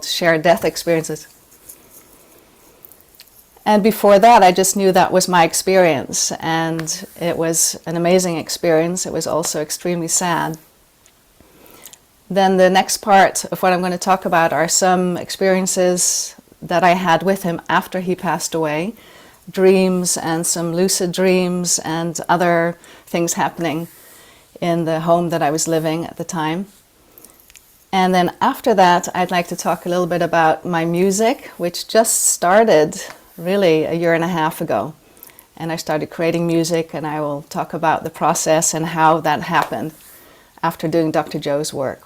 shared death experiences. And before that, I just knew that was my experience, and it was an amazing experience. It was also extremely sad. Then the next part of what I'm going to talk about are some experiences that I had with him after he passed away, dreams and some lucid dreams and other things happening in the home that I was living at the time. And then after that, I'd like to talk a little bit about my music, which just started really a year and a half ago. And I started creating music, and I will talk about the process and how that happened after doing Dr. Joe's work.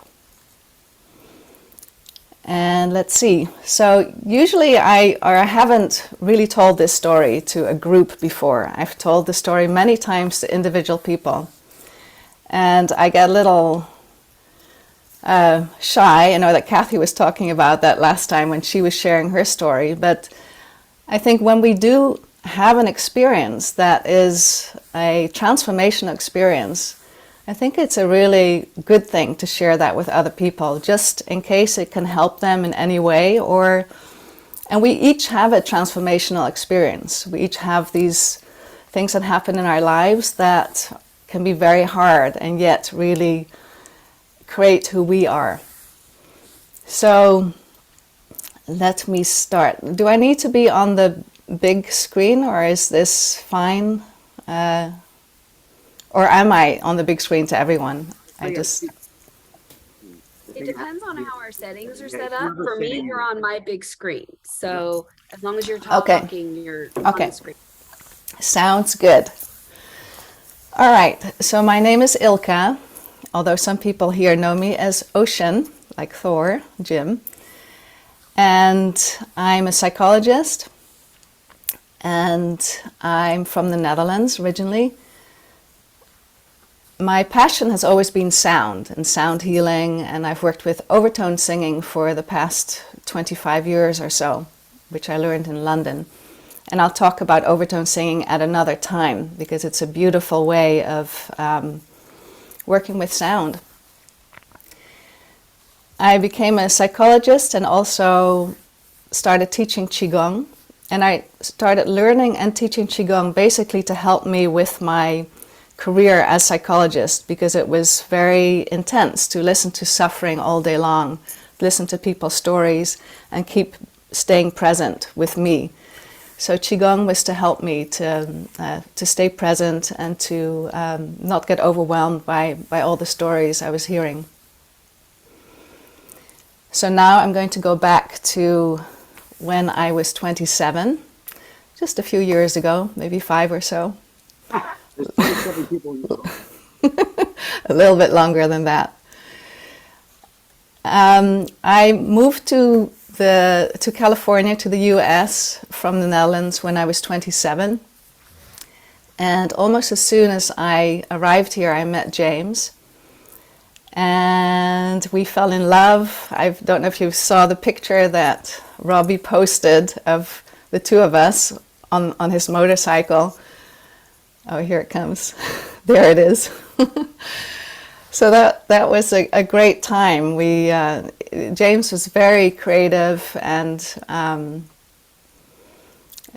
And let's see. So usually I haven't really told this story to a group before. I've told the story many times to individual people. And I get a little shy. I know that Kathy was talking about that last time when she was sharing her story. But I think when we do have an experience that is a transformational experience, I think it's a really good thing to share that with other people, just in case it can help them in any way. And we each have a transformational experience. We each have these things that happen in our lives that can be very hard and yet really create who we are. So let me start. Do I need to be on the big screen, or is this fine? Or am I on the big screen to everyone? It depends on how our settings are set up. For me, you're on my big screen. So as long as you're talking, you're on the screen. Sounds good. All right. So my name is Ilka, although some people here know me as Ocean, like Thor, Jim. And I'm a psychologist. And I'm from the Netherlands originally. My passion has always been sound and sound healing, and I've worked with overtone singing for the past 25 years or so, which I learned in London. And I'll talk about overtone singing at another time, because it's a beautiful way of working with sound. I became a psychologist and also started teaching Qigong. And I started learning and teaching Qigong basically to help me with my career as psychologist, because it was very intense to listen to suffering all day long, listen to people's stories, and keep staying present with me. So Qigong was to help me to stay present and to not get overwhelmed by all the stories I was hearing. So now I'm going to go back to when I was 27, just a few years ago, maybe 5 or so. There's 27 people in the room. A little bit longer than that. I moved to California, to the US from the Netherlands when I was 27. And almost as soon as I arrived here, I met James. And we fell in love. I don't know if you saw the picture that Robby posted of the two of us on his motorcycle. Oh, here it comes. There it is. So that was a great time. James was very creative and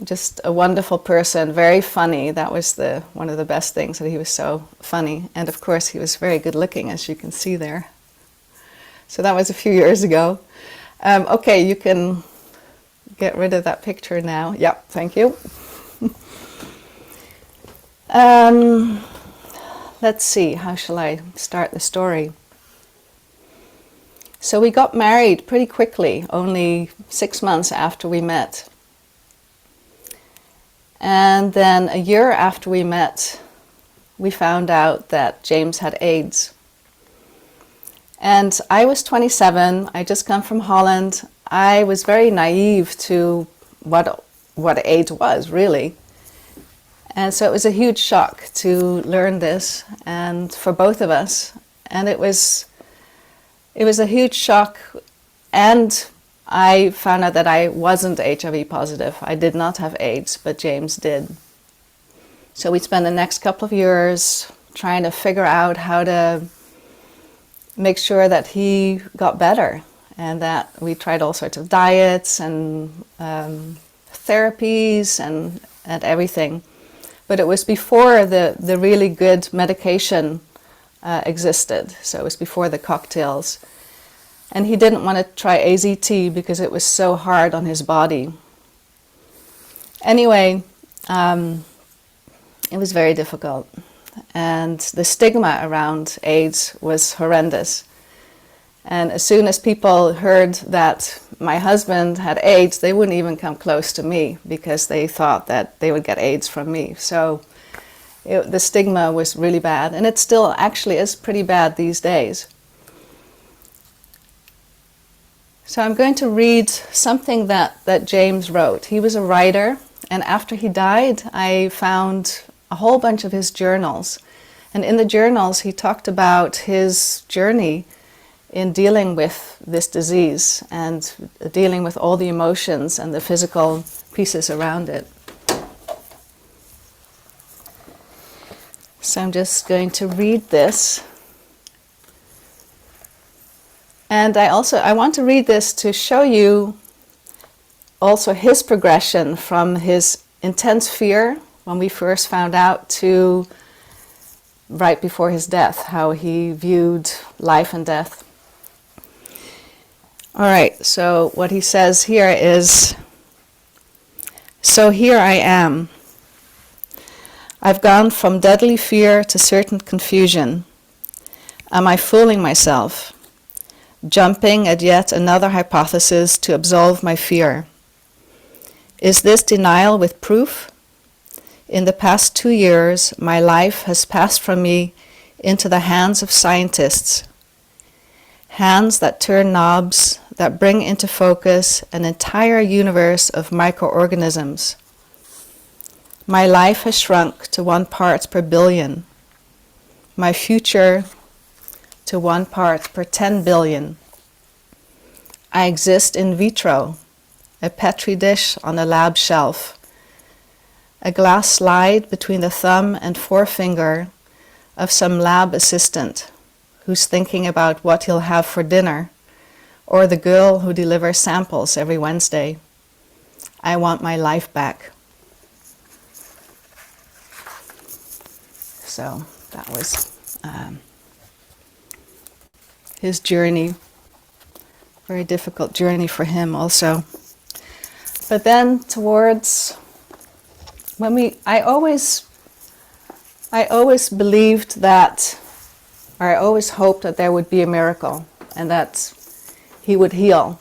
just a wonderful person, very funny. That was one of the best things, that he was so funny. And of course, he was very good looking, as you can see there. So that was a few years ago. Okay, you can get rid of that picture now. Yeah, thank you. Let's see, how shall I start the story? So we got married pretty quickly, only 6 months after we met. And then a year after we met, we found out that James had AIDS. And I was 27, I just come from Holland. I was very naive to what AIDS was, really. And so it was a huge shock to learn this, and for both of us. And it was a huge shock, and I found out that I wasn't HIV positive. I did not have AIDS, but James did. So we spent the next couple of years trying to figure out how to make sure that he got better and that we tried all sorts of diets and therapies and everything. But it was before the really good medication existed, so it was before the cocktails. And he didn't want to try AZT because it was so hard on his body. Anyway, it was very difficult. And the stigma around AIDS was horrendous. And as soon as people heard that my husband had AIDS, they wouldn't even come close to me because they thought that they would get AIDS from me. So the stigma was really bad. And it still actually is pretty bad these days. So I'm going to read something that James wrote. He was a writer, and after he died, I found a whole bunch of his journals. And in the journals, he talked about his journey in dealing with this disease and dealing with all the emotions and the physical pieces around it. So I'm just going to read this. And I want to read this to show you also his progression from his intense fear when we first found out to right before his death, how he viewed life and death. All right, so what he says here is, "So here I am. I've gone from deadly fear to certain confusion. Am I fooling myself? Jumping at yet another hypothesis to absolve my fear? Is this denial with proof? In the past 2 years, my life has passed from me into the hands of scientists. Hands that turn knobs, that bring into focus an entire universe of microorganisms. My life has shrunk to 1 part per billion. My future to 1 part per 10 billion. I exist in vitro, a petri dish on a lab shelf, a glass slide between the thumb and forefinger of some lab assistant who's thinking about what he'll have for dinner, or the girl who delivers samples every Wednesday. I want my life back." So that was his journey. Very difficult journey for him also. But then towards I always believed that, or I always hoped that there would be a miracle and that he would heal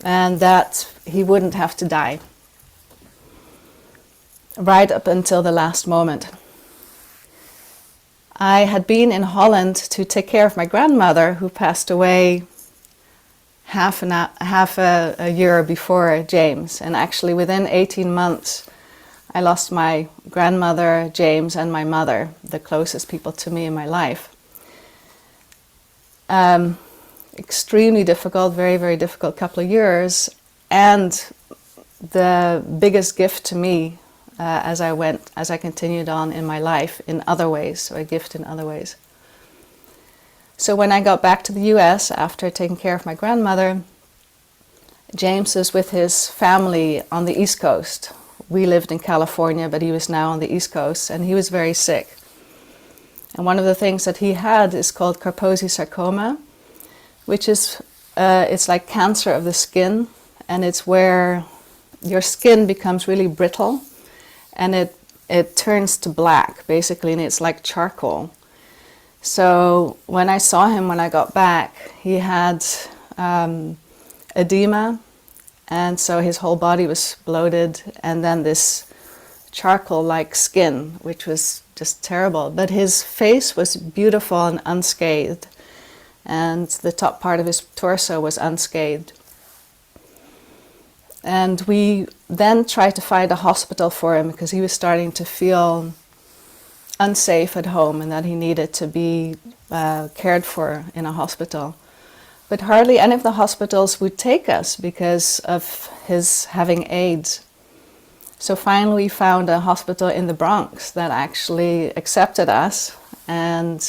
and that he wouldn't have to die. Right up until the last moment. I had been in Holland to take care of my grandmother who passed away half a year before James. And actually within 18 months, I lost my grandmother, James, and my mother, the closest people to me in my life. Extremely difficult, very, very difficult couple of years. And the biggest gift to me as I continued on in my life in other ways, so a gift in other ways. So when I got back to the US after taking care of my grandmother, James was with his family on the East Coast. We lived in California, but he was now on the East Coast, and he was very sick. And one of the things that he had is called Kaposi sarcoma, which is, it's like cancer of the skin, and it's where your skin becomes really brittle, and it turns to black, basically, and it's like charcoal. So when I saw him when I got back, he had edema, and so his whole body was bloated, and then this charcoal-like skin, which was just terrible. But his face was beautiful and unscathed, and the top part of his torso was unscathed. And we then tried to find a hospital for him because he was starting to feel unsafe at home and that he needed to be cared for in a hospital. But hardly any of the hospitals would take us because of his having AIDS. So finally we found a hospital in the Bronx that actually accepted us, and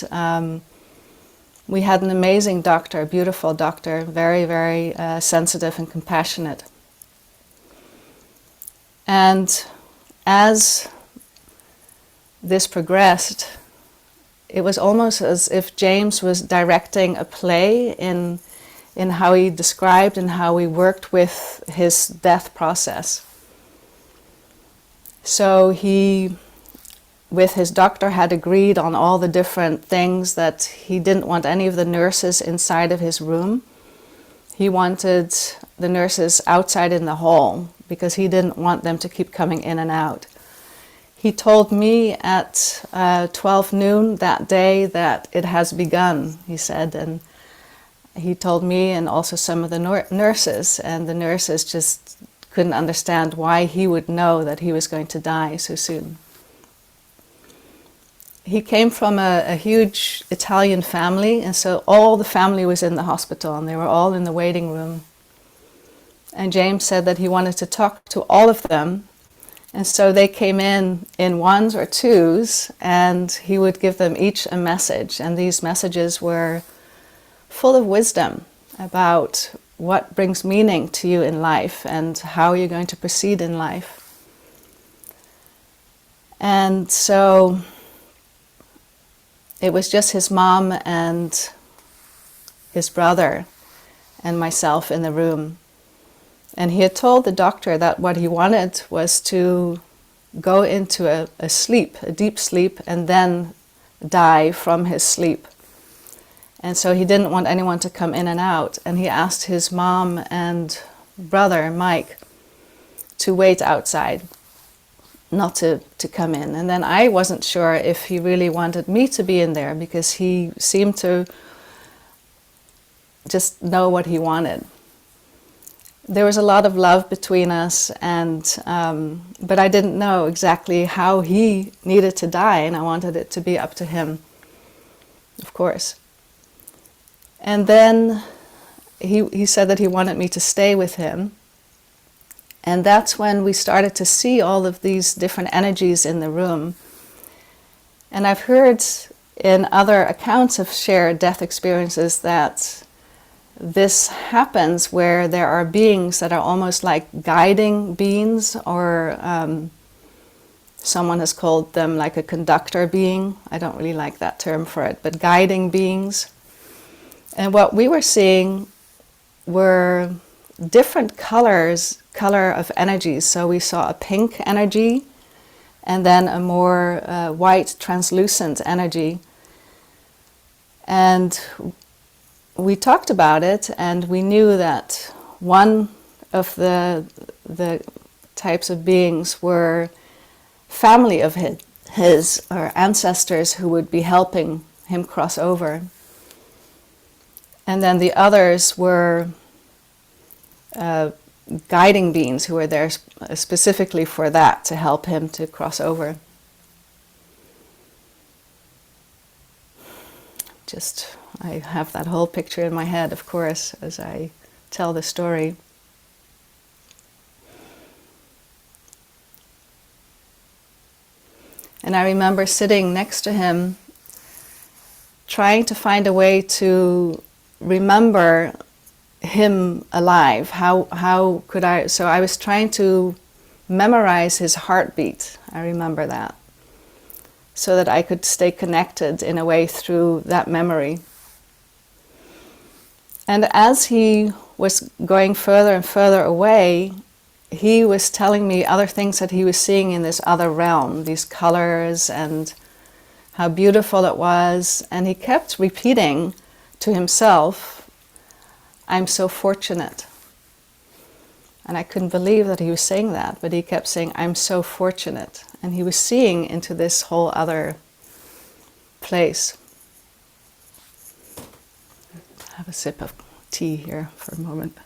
We had an amazing doctor, a beautiful doctor, very, very sensitive and compassionate. And as this progressed, it was almost as if James was directing a play in how he described and how he worked with his death process. So he, with his doctor, had agreed on all the different things, that he didn't want any of the nurses inside of his room. He wanted the nurses outside in the hall because he didn't want them to keep coming in and out. He told me at 12 noon that day that it has begun, he said, and he told me and also some of the nurses, and the nurses just couldn't understand why he would know that he was going to die so soon. He came from a huge Italian family, and so all the family was in the hospital, and they were all in the waiting room. And James said that he wanted to talk to all of them, and so they came in ones or twos, and he would give them each a message, and these messages were full of wisdom about what brings meaning to you in life and how you're going to proceed in life. And so it was just his mom and his brother and myself in the room. And he had told the doctor that what he wanted was to go into a sleep, a deep sleep, and then die from his sleep. And so he didn't want anyone to come in and out. And he asked his mom and brother, Mike, to wait outside, not to come in. And then I wasn't sure if he really wanted me to be in there, because he seemed to just know what he wanted. There was a lot of love between us, and but I didn't know exactly how he needed to die, and I wanted it to be up to him, of course. And then he said that he wanted me to stay with him. And that's when we started to see all of these different energies in the room. And I've heard in other accounts of shared death experiences that this happens where there are beings that are almost like guiding beings, or someone has called them like a conductor being. I don't really like that term for it, but guiding beings. And what we were seeing were different color of energies. So we saw a pink energy, and then a more white, translucent energy. And we talked about it, and we knew that one of the types of beings were family of his or ancestors who would be helping him cross over. And then the others were guiding beings who were there specifically for that, to help him to cross over. I have that whole picture in my head, of course, as I tell the story. And I remember sitting next to him, trying to find a way to remember him alive. How could I? So I was trying to memorize his heartbeat. I remember that, so that I could stay connected in a way through that memory. And as he was going further and further away, he was telling me other things that he was seeing in this other realm, these colors and how beautiful it was. And he kept repeating to himself, "I'm so fortunate." And I couldn't believe that he was saying that, but he kept saying, "I'm so fortunate." And he was seeing into this whole other place. Have a sip of tea here for a moment.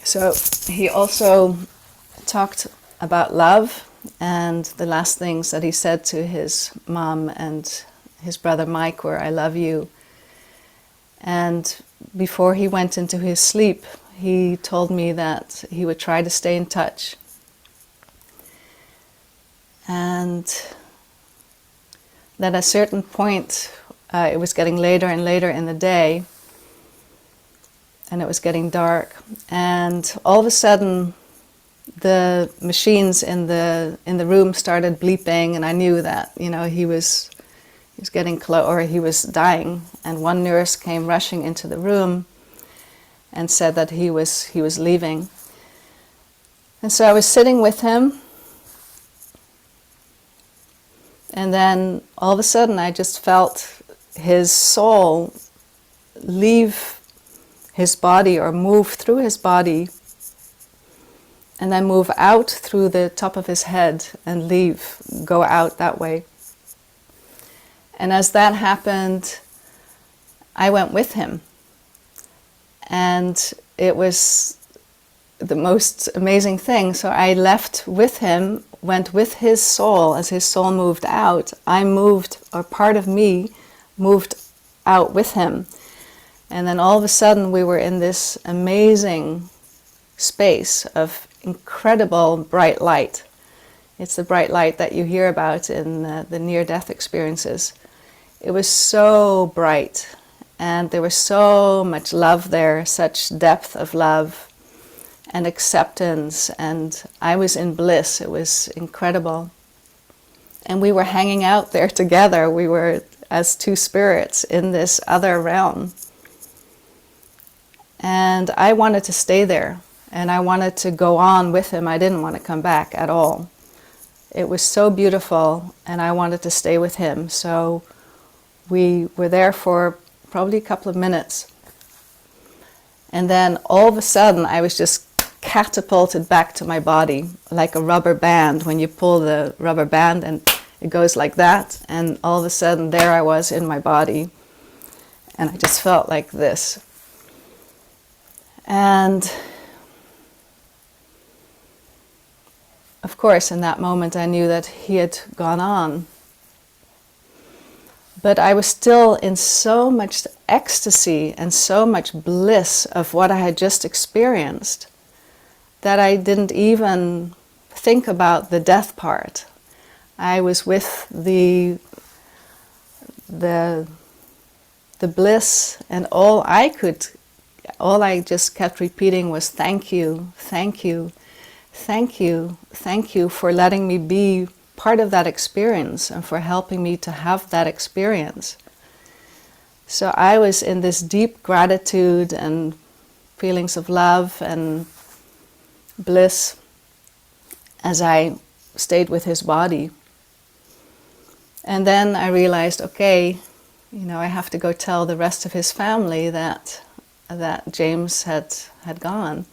So he also talked about love, and the last things that he said to his mom and his brother Mike were, "I love you." And before he went into his sleep, he told me that he would try to stay in touch. And that at a certain point, it was getting later and later in the day, and it was getting dark. And all of a sudden, the machines in the room started bleeping, and I knew that, you know, he was getting close, or he was dying. And one nurse came rushing into the room and said that he was leaving. And so I was sitting with him, and then all of a sudden I just felt his soul leave his body, or move through his body, and then move out through the top of his head and go out that way. And as that happened, I went with him. And it was the most amazing thing. So I left with him, went with his soul. As his soul moved out, I moved, or part of me moved out with him. And then all of a sudden we were in this amazing space of incredible bright light. It's the bright light that you hear about in the near-death experiences. It was so bright, and there was so much love there, such depth of love and acceptance, and I was in bliss. It was incredible. And we were hanging out there together. We were as two spirits in this other realm. And I wanted to stay there, and I wanted to go on with him. I didn't want to come back at all. It was so beautiful, and I wanted to stay with him. So we were there for probably a couple of minutes. And then all of a sudden, I was just catapulted back to my body, like a rubber band. When you pull the rubber band and it goes like that, and all of a sudden there I was in my body, and I just felt like this. And of course, in that moment, I knew that he had gone on. But I was still in so much ecstasy and so much bliss of what I had just experienced that I didn't even think about the death part. I was with the bliss, and all I just kept repeating was thank you, thank you, thank you, thank you for letting me be part of that experience and for helping me to have that experience. So I was in this deep gratitude and feelings of love and bliss as I stayed with his body. And then I realized, okay, you know, I have to go tell the rest of his family that James had gone.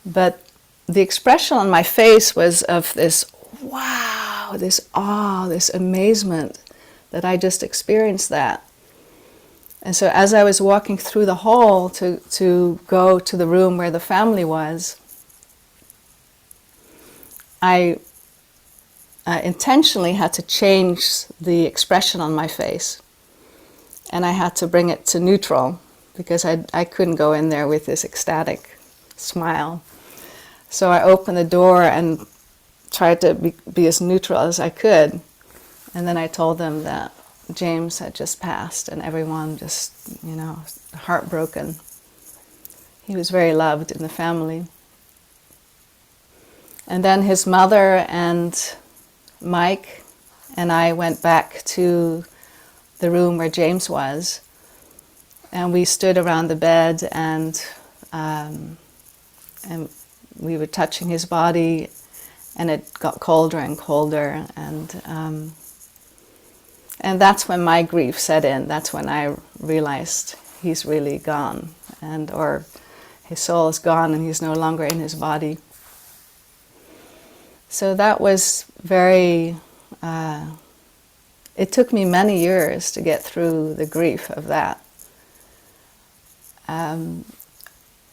But the expression on my face was of this wow, this awe, this amazement that I just experienced that. And so as I was walking through the hall to go to the room where the family was, I intentionally had to change the expression on my face. And I had to bring it to neutral, because I couldn't go in there with this ecstatic smile. So I opened the door and tried to be as neutral as I could. And then I told them that James had just passed, and everyone just, you know, heartbroken. He was very loved in the family. And then his mother and Mike and I went back to the room where James was, and we stood around the bed, and we were touching his body, and it got colder and colder, and that's when my grief set in. That's when I realized he's really gone, or his soul is gone and he's no longer in his body. So that was very, it took me many years to get through the grief of that. On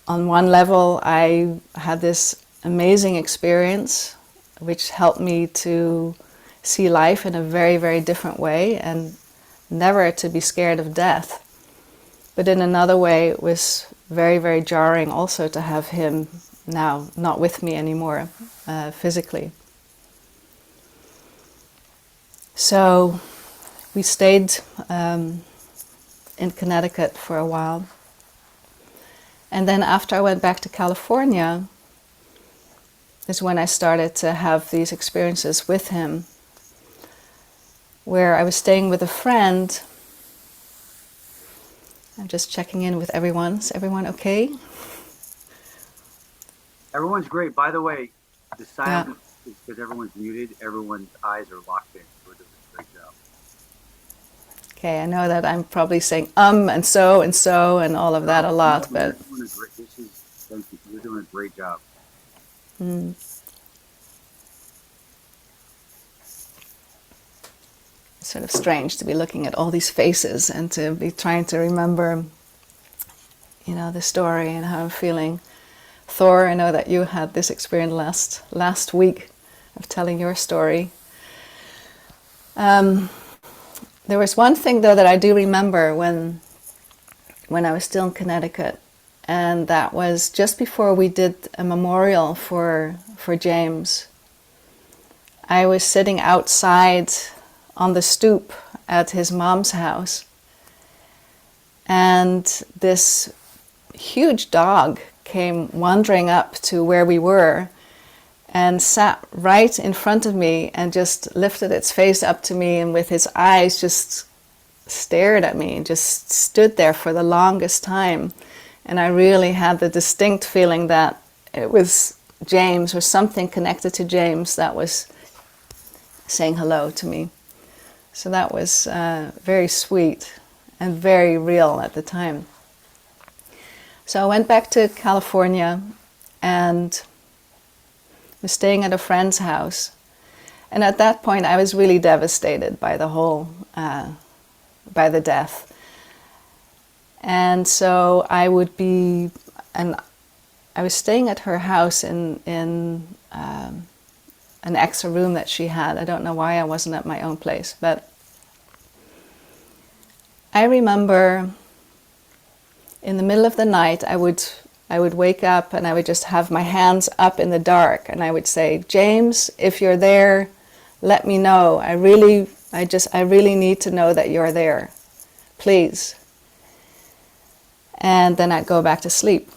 one level, I had this amazing experience which helped me to see life in a very, very different way and never to be scared of death. But in another way, it was very, very jarring also to have him now not with me anymore physically. So we stayed in Connecticut for a while. And then after I went back to California is when I started to have these experiences with him, where I was staying with a friend. I'm just checking in with everyone. Is everyone okay? Everyone's great. By the way, the silence is because everyone's muted. Everyone's eyes are locked in. We're doing a great job. Okay, I know that I'm probably saying and so and all of that a lot, but Thank you. You're doing a great job. It's sort of strange to be looking at all these faces and to be trying to remember, the story and how I'm feeling. Thor, I know that you had this experience last week of telling your story. There was one thing though that I do remember when I was still in Connecticut, and that was just before we did a memorial for James. I was sitting outside on the stoop at his mom's house, and this huge dog came wandering up to where we were and sat right in front of me and just lifted its face up to me, and with his eyes just stared at me and just stood there for the longest time. And I really had the distinct feeling that it was James or something connected to James that was saying hello to me. So that was very sweet and very real at the time. So I went back to California and was staying at a friend's house. And at that point I was really devastated by the whole, by the death. And so I was staying at her house in an extra room that she had. I don't know why I wasn't at my own place, but I remember in the middle of the night I would wake up and I would just have my hands up in the dark and I would say, James, if you're there, let me know. I really need to know that you're there. Please. And then I'd go back to sleep.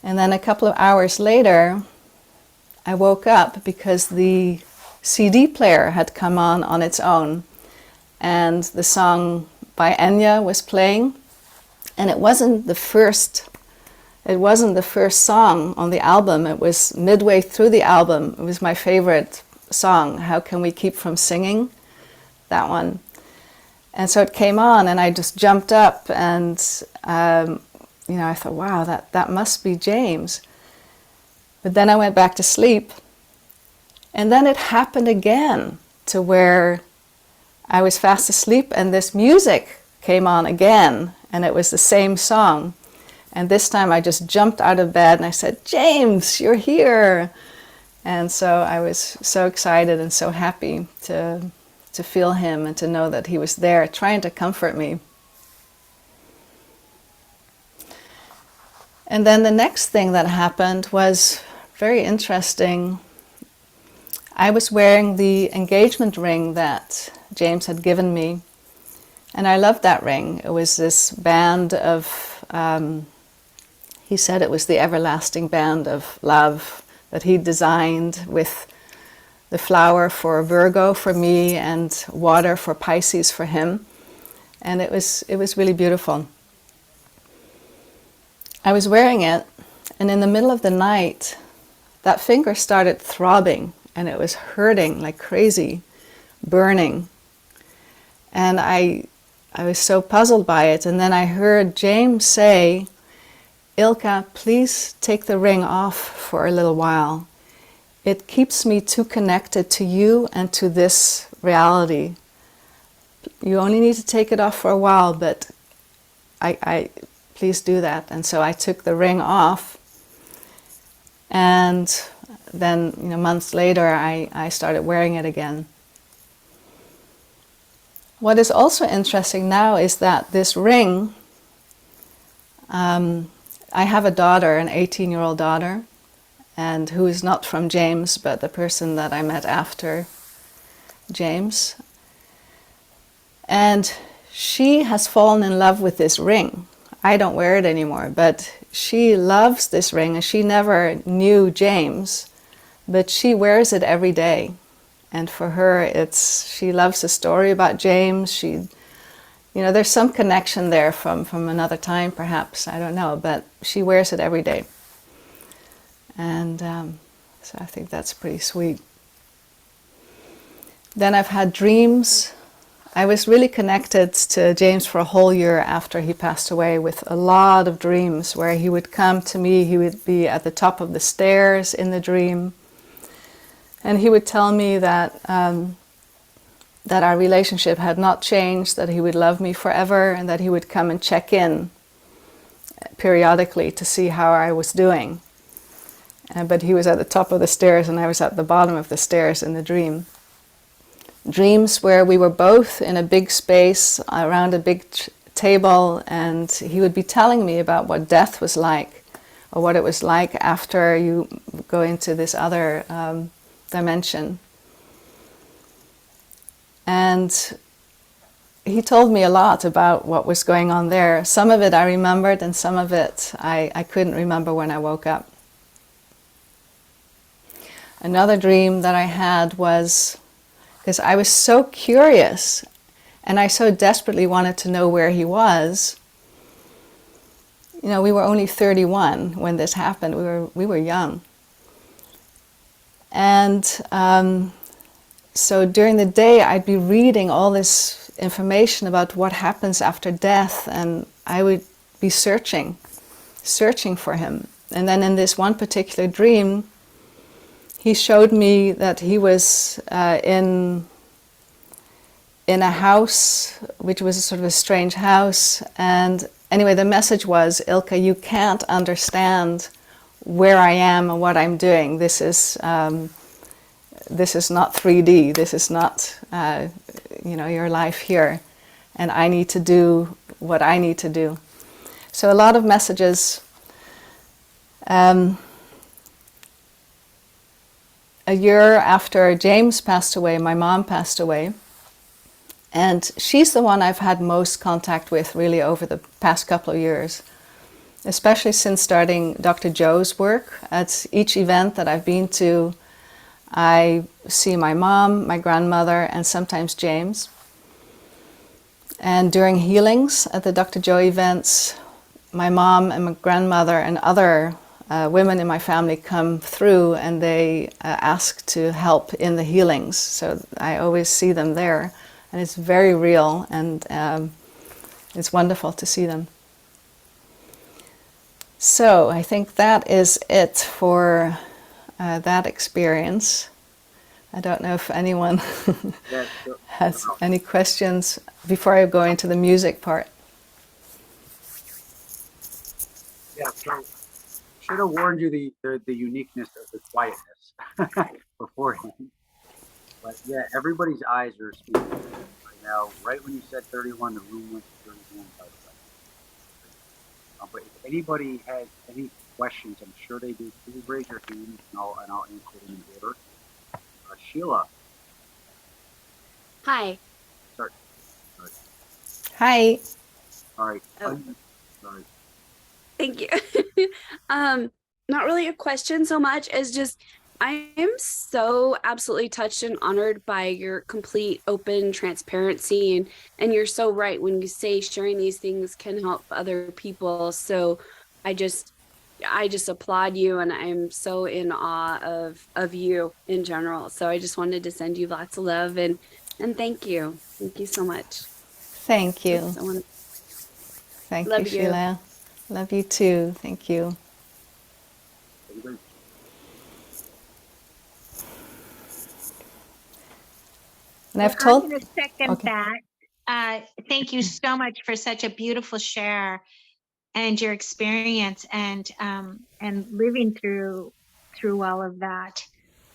And then a couple of hours later, I woke up because the CD player had come on its own, and the song by Enya was playing, and it wasn't the first song on the album. It was midway through the album. It was my favorite song, How Can We Keep From Singing? That one. And so it came on and I just jumped up and I thought, wow, that must be James. But then I went back to sleep, and then it happened again to where I was fast asleep and this music came on again, and it was the same song. And this time I just jumped out of bed and I said, James, you're here. And so I was so excited and so happy to feel him and to know that he was there trying to comfort me. And then the next thing that happened was very interesting. I was wearing the engagement ring that James had given me, and I loved that ring. It was this band of, he said it was the everlasting band of love that he designed, with the flower for Virgo for me and water for Pisces for him. And it was really beautiful. I was wearing it, and in the middle of the night, that finger started throbbing, and it was hurting like crazy, burning. And I was so puzzled by it. And then I heard James say, Ilka, please take the ring off for a little while. It keeps me too connected to you and to this reality. You only need to take it off for a while, but I please do that. And so I took the ring off, and then months later I started wearing it again. What is also interesting now is that this ring, I have a daughter, an 18-year-old daughter, and who is not from James, but the person that I met after James. And she has fallen in love with this ring. I don't wear it anymore, but she loves this ring, and she never knew James, but she wears it every day. And for her, she loves the story about James. There's some connection there from another time, perhaps, I don't know, but she wears it every day. And so I think that's pretty sweet. Then I've had dreams. I was really connected to James for a whole year after he passed away, with a lot of dreams where he would come to me. He would be at the top of the stairs in the dream, and he would tell me that that our relationship had not changed, that he would love me forever, and that he would come and check in periodically to see how I was doing. But he was at the top of the stairs and I was at the bottom of the stairs in the dream. Dreams where we were both in a big space around a big table, and he would be telling me about what death was like, or what it was like after you go into this other dimension. And he told me a lot about what was going on there. Some of it I remembered, and some of it I couldn't remember when I woke up. Another dream that I had was, because I was so curious and I so desperately wanted to know where he was. We were only 31 when this happened. We were young. And so during the day I'd be reading all this information about what happens after death, and I would be searching for him. And then in this one particular dream, he showed me that he was in a house, which was a sort of a strange house. And anyway, the message was, Ilka, you can't understand where I am and what I'm doing. This is not 3D. This is not your life here. And I need to do what I need to do. So a lot of messages. A year after James passed away, my mom passed away. And she's the one I've had most contact with really over the past couple of years, especially since starting Dr. Joe's work. At each event that I've been to, I see my mom, my grandmother, and sometimes James. And during healings at the Dr. Joe events, my mom and my grandmother and other women in my family come through, and they ask to help in the healings. So I always see them there, and it's very real, and it's wonderful to see them. So I think that is it for that experience. I don't know if anyone has any questions before I go into the music part. Yeah, so should have warned you the uniqueness of the quietness beforehand. But yeah, everybody's eyes are speaking right now. Right when you said 31, the room went to 31. By the way. But if anybody has any questions, I'm sure they do. Please raise your hand, and I'll answer them in order. Sheila. Hi. Sorry. Hi. All right. Oh. Sorry. Thank you. Not really a question so much as just, I am so absolutely touched and honored by your complete open transparency, and you're so right when you say sharing these things can help other people. So I just applaud you, and I'm so in awe of you in general. So I just wanted to send you lots of love and thank you. Thank you so much. Thank you. Thank you, Sheila. Love you too. Thank you. And I've told. I'm going to second that. Thank you so much for such a beautiful share, and your experience, and living through all of that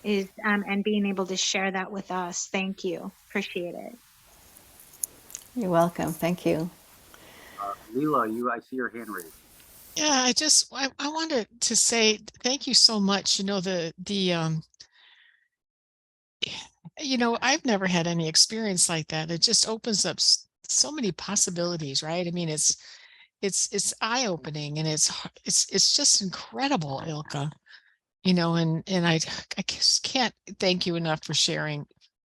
is and being able to share that with us. Thank you. Appreciate it. You're welcome. Thank you. Leela, I see your hand raised. Yeah, I wanted to say thank you so much. I've never had any experience like that. It just opens up so many possibilities, right? I mean, it's eye-opening, and it's just incredible, Ilka. And I just can't thank you enough for sharing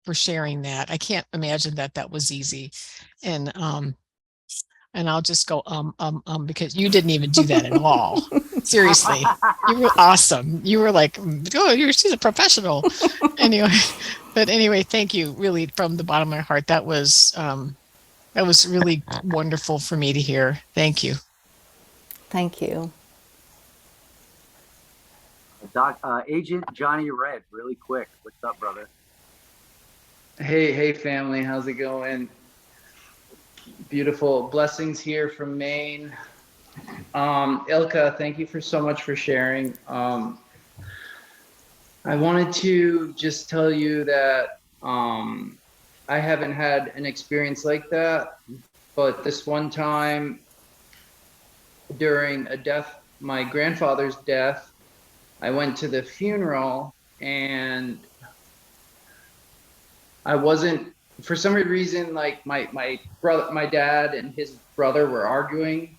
that. I can't imagine that that was easy. And I'll just go because you didn't even do that at all. Seriously. You were awesome. You were like, oh, she's a professional. Anyway, but anyway, thank you really from the bottom of my heart. That was really wonderful for me to hear. Thank you. Thank you. Agent Johnny Red, really quick. What's up, brother? Hey, family, how's it going? Beautiful blessings here from Maine. Ilka, thank you for so much for sharing. I wanted to just tell you that I haven't had an experience like that, but this one time during my grandfather's death, I went to the funeral and I wasn't, for some reason, like my brother, my dad and his brother were arguing.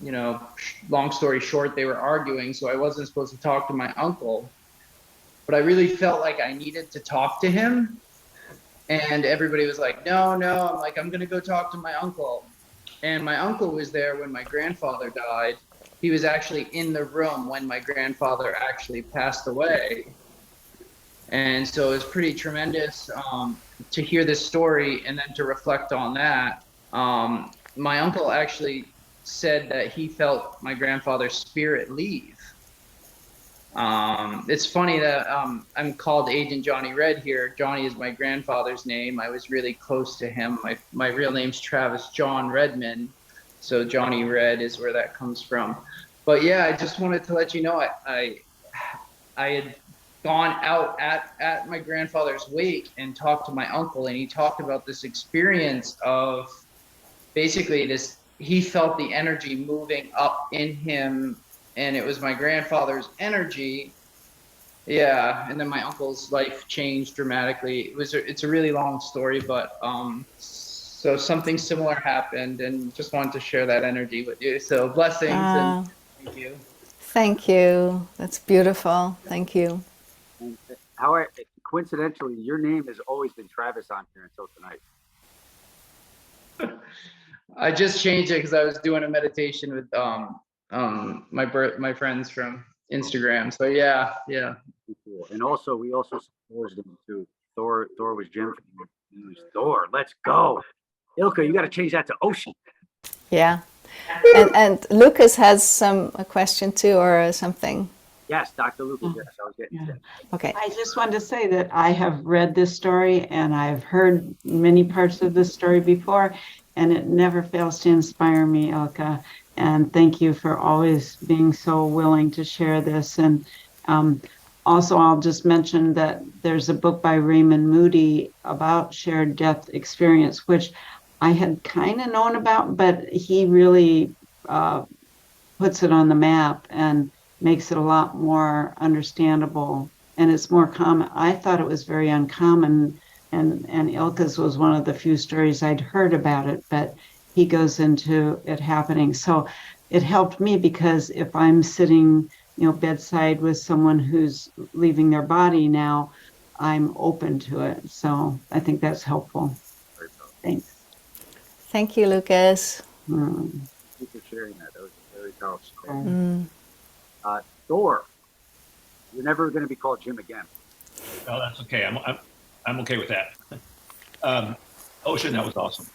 Long story short, they were arguing, so I wasn't supposed to talk to my uncle. But I really felt like I needed to talk to him. And everybody was like, no, no. I'm like, I'm going to go talk to my uncle. And my uncle was there when my grandfather died. He was actually in the room when my grandfather actually passed away. And so it was pretty tremendous to hear this story and then to reflect on that. My uncle actually said that he felt my grandfather's spirit leave. It's funny that I'm called Agent Johnny Red here. Johnny is my grandfather's name. I was really close to him. My real name's Travis John Redman. So Johnny Red is where that comes from. But yeah, I just wanted to let you know I had gone out at my grandfather's wake and talked to my uncle, and he talked about this experience of basically he felt the energy moving up in him, and it was my grandfather's energy. Yeah, and then my uncle's life changed dramatically. It's a really long story, but so something similar happened, and just wanted to share that energy with you. So blessings and thank you. Thank you. That's beautiful. Thank you. And how coincidentally, your name has always been Travis on here until tonight. I just changed it because I was doing a meditation with my friends from Instagram. So yeah. Cool. And also, we also Thor's name too. Thor was Jim. Thor. Let's go. Ilka, you got to change that to Ocean. Yeah. And Lucas has a question too, or something. Yes, Dr. Lucas. Yes, I was getting to that. Okay. I just wanted to say that I have read this story and I've heard many parts of this story before, and it never fails to inspire me, Ilka. And thank you for always being so willing to share this. And also, I'll just mention that there's a book by Raymond Moody about shared death experience, which I had kind of known about, but he really puts it on the map and makes it a lot more understandable, and it's more common. I thought it was very uncommon, and Ilka's was one of the few stories I'd heard about it, but he goes into it happening. So it helped me, because if I'm sitting, bedside with someone who's leaving their body now, I'm open to it. So I think that's helpful. Thanks. Thank you, Lucas. Thank you for sharing that. That was very powerful. Thor, you're never going to be called Jim again. Oh, that's okay. I'm okay with that. Ocean, that was awesome.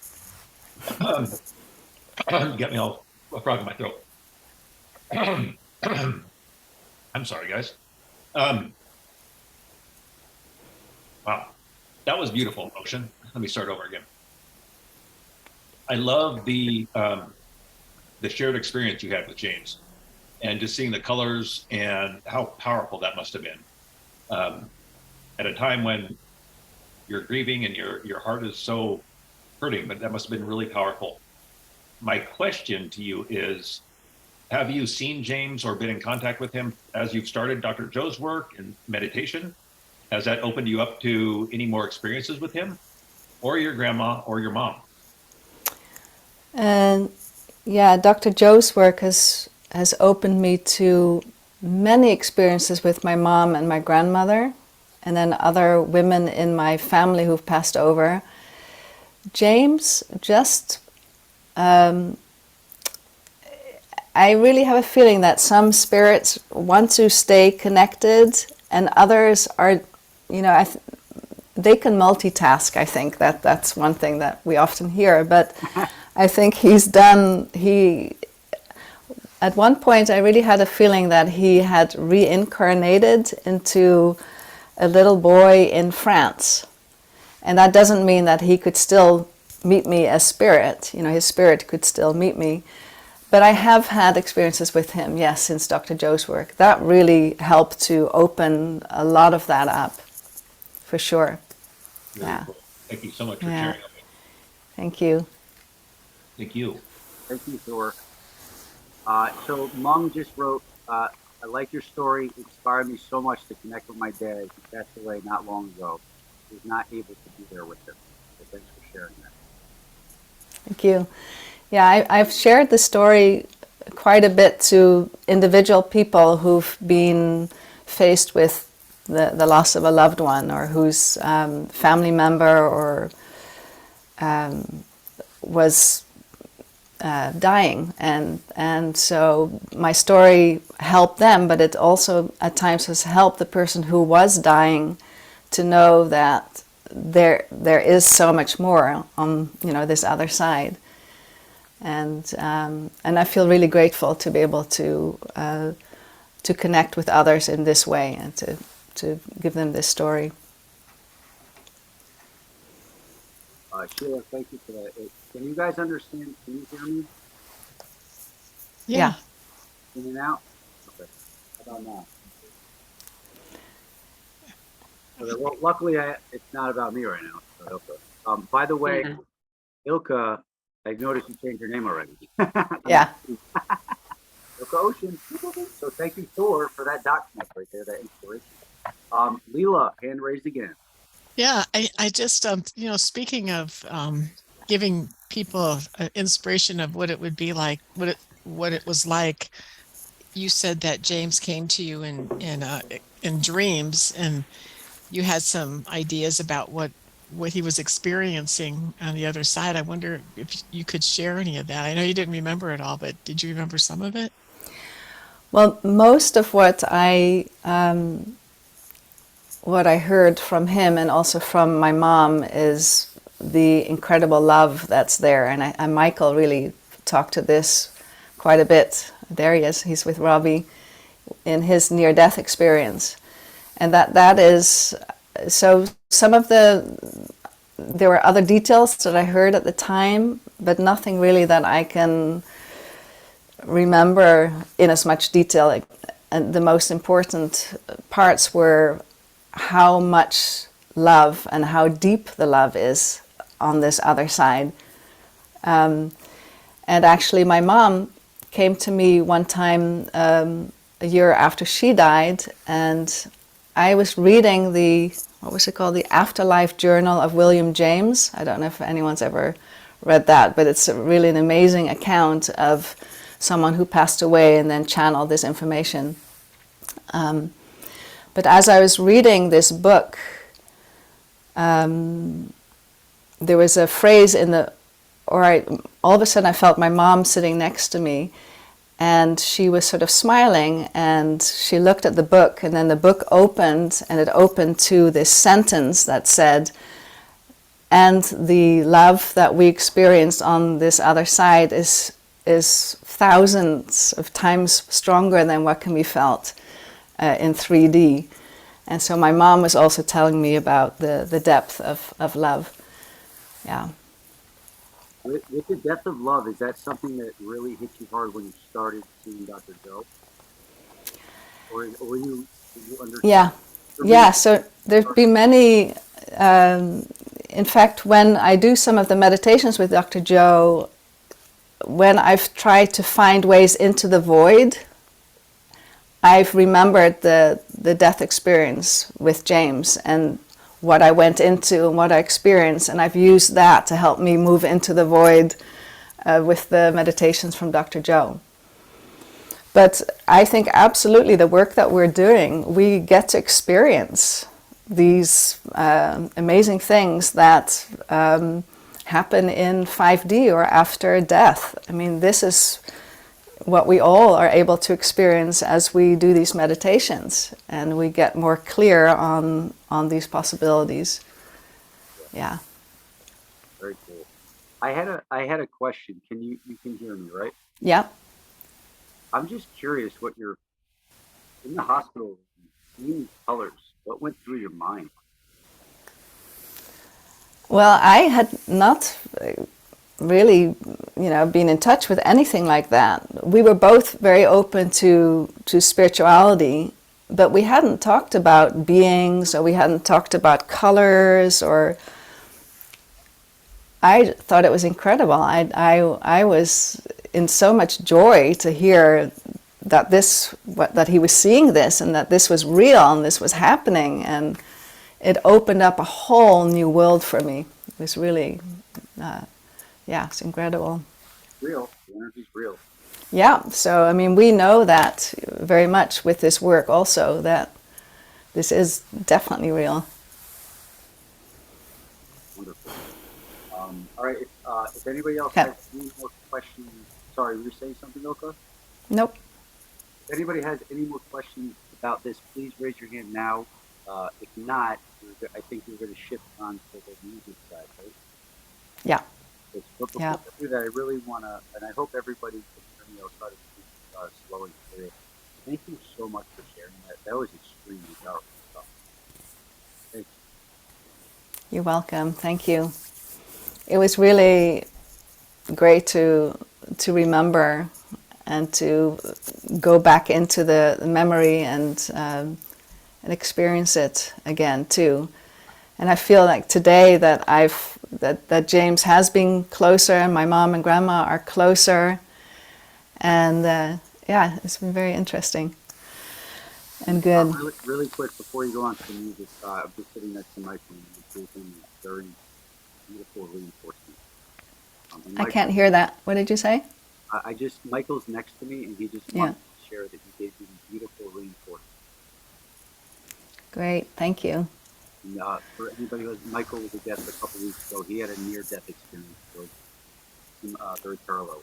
You got me all a frog in my throat. I'm sorry, guys. Wow, that was beautiful, Ocean. Let me start over again. I love the shared experience you had with James, and just seeing the colors and how powerful that must have been. At a time when you're grieving and your heart is so hurting, but that must have been really powerful. My question to you is, have you seen James or been in contact with him as you've started Dr. Joe's work and meditation? Has that opened you up to any more experiences with him or your grandma or your mom? And yeah, Dr. Joe's work has opened me to many experiences with my mom and my grandmother, and then other women in my family who've passed over. James, just I really have a feeling that some spirits want to stay connected, and others are, they can multitask. I think that's one thing that we often hear, but I think at one point I really had a feeling that he had reincarnated into a little boy in France. And that doesn't mean that he could still meet me as spirit. His spirit could still meet me. But I have had experiences with him, yes, since Dr. Joe's work. That really helped to open a lot of that up, for sure. Very Yeah. cool. Thank you so much for Yeah. sharing. Thank you. Thank you. Thank you, Thor. So Mung just wrote, I like your story. It inspired me so much to connect with my dad. He passed away not long ago. He was not able to be there with him. So thanks for sharing that. Thank you. Yeah, I've shared the story quite a bit to individual people who've been faced with the loss of a loved one, or whose family member or was dying, and so my story helped them, but it also at times has helped the person who was dying to know that there is so much more on this other side. And I feel really grateful to be able to connect with others in this way and to give them this story. Sheila, thank you for that. Can you guys understand? Can you hear me? Yeah. In and out? Okay. How about now? Okay, well, luckily, it's not about me right now. So, okay. By the way, Ilka, I noticed you changed your name already. Yeah. Ilka Ocean. So thank you, Thor, for that dot connect right there, that inspiration. Leela, hand raised again. Yeah, I just, speaking of giving people inspiration of what it would be like, what it was like, you said that James came to you in dreams, and you had some ideas about what he was experiencing on the other side. I wonder if you could share any of that. I know you didn't remember it all, but did you remember some of it? Well, most of what I heard from him and also from my mom is the incredible love that's there. And Michael really talked to this quite a bit. There he is. He's with Robby in his near-death experience. And that is, so some of there were other details that I heard at the time, but nothing really that I can remember in as much detail. And the most important parts were how much love and how deep the love is on this other side. And actually my mom came to me one time a year after she died, and I was reading what was it called? The Afterlife Journal of William James. I don't know if anyone's ever read that, but it's really an amazing account of someone who passed away and then channeled this information. But as I was reading this book, there was a phrase all of a sudden I felt my mom sitting next to me, and she was sort of smiling, and she looked at the book, and then the book opened, and it opened to this sentence that said, "And the love that we experienced on this other side is thousands of times stronger than what can be felt in 3D." And so my mom was also telling me about the depth of love. Yeah. With the depth of love, is that something that really hit you hard when you started seeing Dr. Joe? Or did you understand? Yeah. Yeah, so there's been many, in fact, when I do some of the meditations with Dr. Joe, when I've tried to find ways into the void, I've remembered the death experience with James and what I went into and what I experienced, and I've used that to help me move into the void with the meditations from Dr. Joe. But I think absolutely the work that we're doing, we get to experience these amazing things that happen in 5D or after death. I mean, this is what we all are able to experience as we do these meditations, and we get more clear on these possibilities. Yeah. Very cool. I had a question. You can hear me, right? Yeah. I'm just curious what you're in the hospital seeing colors. What went through your mind? Well, I had not really, been in touch with anything like that. We were both very open to spirituality, but we hadn't talked about beings, or we hadn't talked about colors, or I thought it was incredible. I was in so much joy to hear that that he was seeing this, and that this was real and this was happening, and it opened up a whole new world for me. It was really, it's incredible. Real, the energy's real. Yeah, so I mean, we know that very much with this work also, that this is definitely real. Wonderful. All right, if anybody else has any more questions, sorry, you were saying something, Ilka? Nope. If anybody has any more questions about this, please raise your hand now. If not, I think we're going to shift on to the music side, right? Yeah. But before I do that, I really want to, and I hope everybody can hear me. I'll try to speak slow and clear. Thank you so much for sharing that. That was extremely powerful stuff. Thank you. You're welcome. Thank you. It was really great to remember and to go back into the memory and experience it again too. And I feel like today that that James has been closer, and my mom and grandma are closer, and it's been very interesting and good. Really quick before you go on to the music, I'm just sitting next to Michael, and he gave him a very beautiful reinforcement. I can't hear that. What did you say? Michael's next to me, and he just wanted to share that he gave me beautiful reinforcement. Great, thank you. And, for anybody who Michael was a guest a couple weeks ago, he had a near-death experience, so very parallel.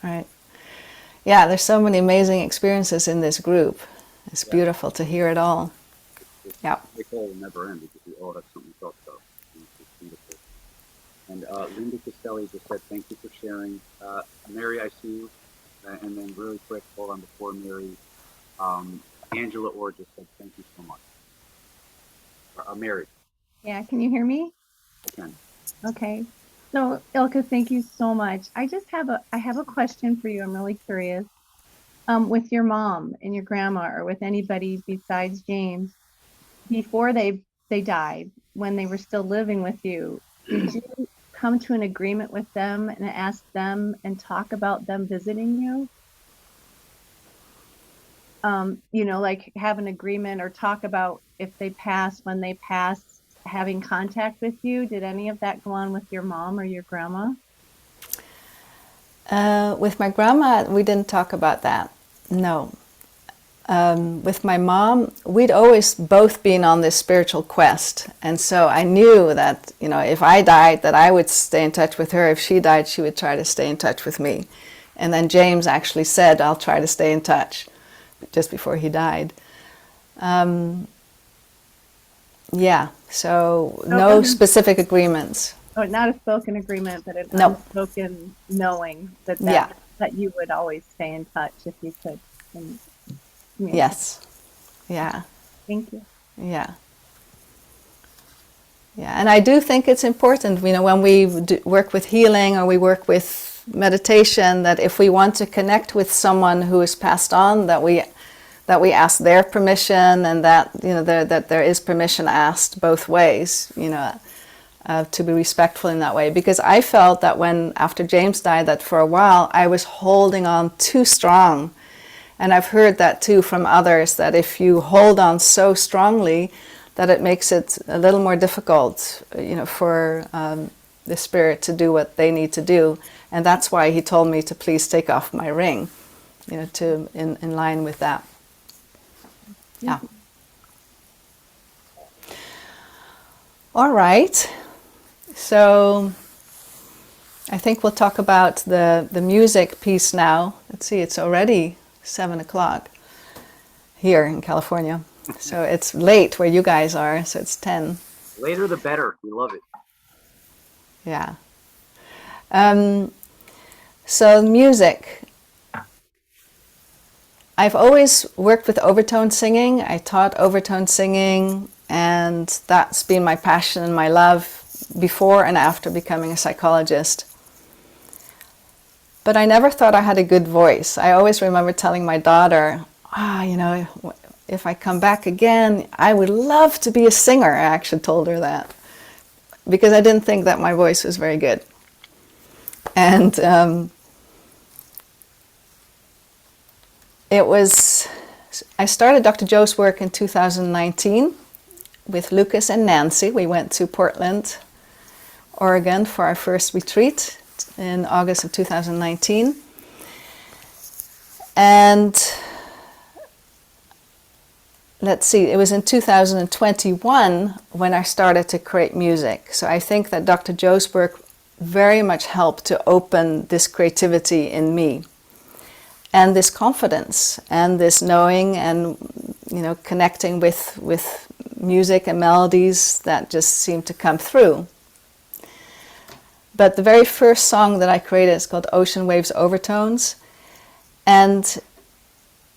Right. Yeah, there's so many amazing experiences in this group. It's beautiful to hear it all. Yeah. Michael will never end because we all have something to talk about. It's beautiful. And Linda Castelli just said, thank you for sharing. Mary, I see you. And then really quick, hold on before Mary. Angela Orr just said, thank you so much. Mary. Yeah, can you hear me? I can. Okay. So Ilka, thank you so much. I have a question for you. I'm really curious. With your mom and your grandma, or with anybody besides James, before they died, when they were still living with you, did you come to an agreement with them and ask them and talk about them visiting you? Like have an agreement or talk about if they pass, when they pass, having contact with you. Did any of that go on with your mom or your grandma? With my grandma, we didn't talk about that. No. With my mom, we'd always both been on this spiritual quest. And so I knew that, if I died, that I would stay in touch with her. If she died, she would try to stay in touch with me. And then James actually said, I'll try to stay in touch, just before he died. So no specific agreements. Oh, not a spoken agreement, but an unspoken knowing that you would always stay in touch if you could. Yes. Yeah. Thank you. Yeah. Yeah, and I do think it's important, when we work with healing or we work with meditation, that if we want to connect with someone who has passed on, that we ask their permission, and that that there is permission asked both ways. to be respectful in that way, because I felt that when after James died, that for a while I was holding on too strong. And I've heard that too from others, that if you hold on so strongly, that it makes it a little more difficult, for the spirit to do what they need to do. And that's why he told me to please take off my ring, to in line with that. Yeah. All right. So I think we'll talk about the music piece now. Let's see, it's already 7:00 here in California. So it's late where you guys are, so it's 10. Later the better. We love it. Yeah. So music. I've always worked with overtone singing. I taught overtone singing, and that's been my passion and my love before and after becoming a psychologist. But I never thought I had a good voice. I always remember telling my daughter, if I come back again, I would love to be a singer. I actually told her that, because I didn't think that my voice was very good. And I started Dr. Joe's work in 2019 with Lucas and Nancy. We went to Portland, Oregon for our first retreat in August of 2019. And let's see, it was in 2021 when I started to create music. So I think that Dr. Joe's work very much helped to open this creativity in me, and this confidence, and this knowing, and connecting with music and melodies that just seem to come through. But the very first song that I created is called Ocean Waves Overtones, and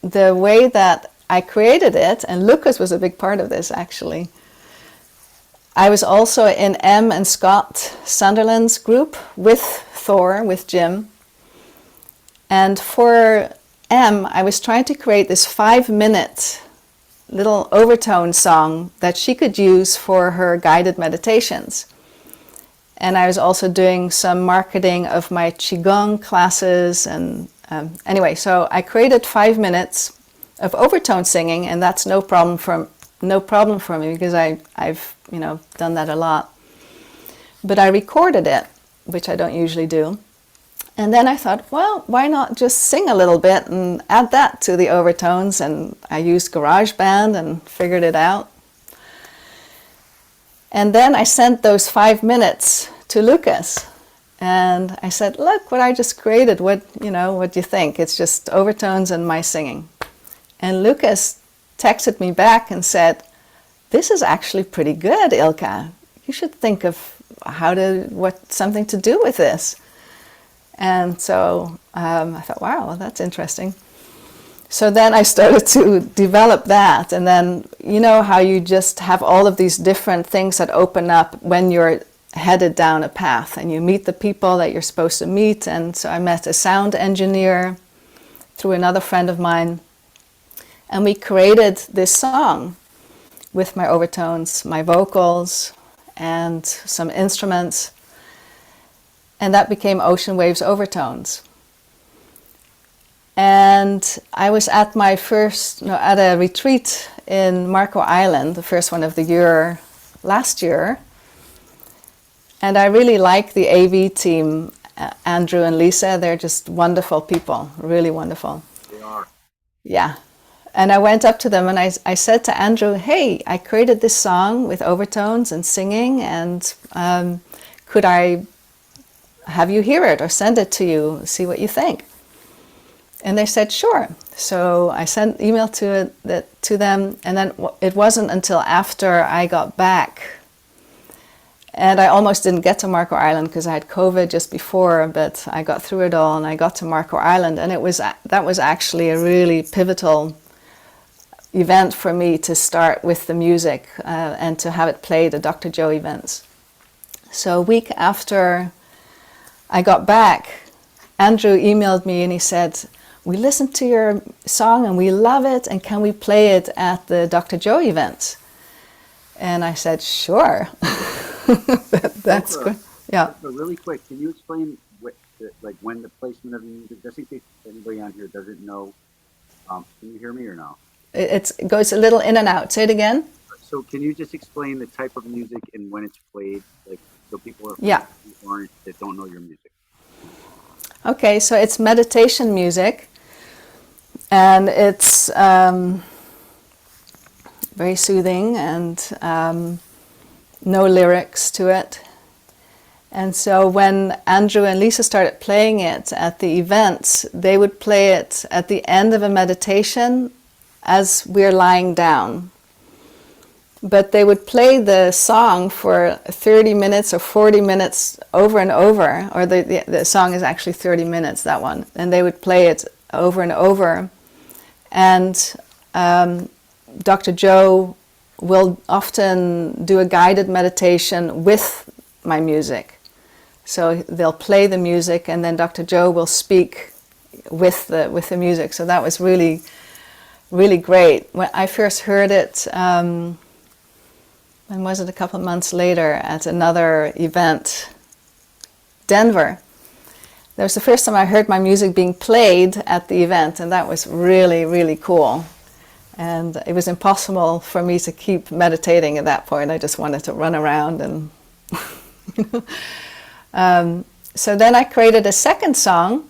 the way that I created it, and Lucas was a big part of this actually. I was also in M and Scott Sunderland's group with Thor, with Jim. And for M, I was trying to create this 5-minute little overtone song that she could use for her guided meditations. And I was also doing some marketing of my Qigong classes. And anyway, so I created 5 minutes of overtone singing, and that's no problem for me, because I've done that a lot. But I recorded it, which I don't usually do. And then I thought, well, why not just sing a little bit and add that to the overtones? And I used GarageBand and figured it out. And then I sent those 5 minutes to Lucas. And I said, look what I just created. What do you think? It's just overtones and my singing. And Lucas texted me back and said, this is actually pretty good, Ilka. You should think of something to do with this. And so I thought, wow, well, that's interesting. So then I started to develop that. And then, how you just have all of these different things that open up when you're headed down a path and you meet the people that you're supposed to meet. And so I met a sound engineer through another friend of mine. And we created this song with my overtones, my vocals, and some instruments. And that became Ocean Waves Overtones. And I was at at a retreat in Marco Island, the first one of the year, last year. And I really like the AV team, Andrew and Lisa. They're just wonderful people, really wonderful. They are. Yeah. And I went up to them and I said to Andrew, hey, I created this song with overtones and singing, and could I have you hear it or send it to you, see what you think? And they said, sure. So I sent email to them, and then it wasn't until after I got back, and I almost didn't get to Marco Island because I had COVID just before, but I got through it all and I got to Marco Island, and that was actually a really pivotal event for me to start with the music and to have it played at Dr. Joe events. So a week after I got back, Andrew emailed me and he said, we listened to your song and we love it, and can we play it at the Dr. Joe events? And I said, sure. That's Ilka, good. Yeah. Ilka, really quick, can you explain like when the placement of the music, just in case anybody on here doesn't know? Can you hear me or no? It goes a little in and out. Say it again. So can you just explain the type of music and when it's played, like so people are Yeah. who aren't that don't know your music? Okay, so it's meditation music, and it's very soothing and no lyrics to it. And so when Andrew and Lisa started playing it at the events, they would play it at the end of a meditation as we're lying down. But they would play the song for 30 minutes or 40 minutes over and over, or the song is actually 30 minutes, that one. And they would play it over and over. And Dr. Joe will often do a guided meditation with my music. So they'll play the music, and then Dr. Joe will speak with the music. So that was really, really great. When I first heard it, when was it? A couple of months later at another event, Denver. That was the first time I heard my music being played at the event, and that was really, really cool. And it was impossible for me to keep meditating at that point. I just wanted to run around and so then I created a second song,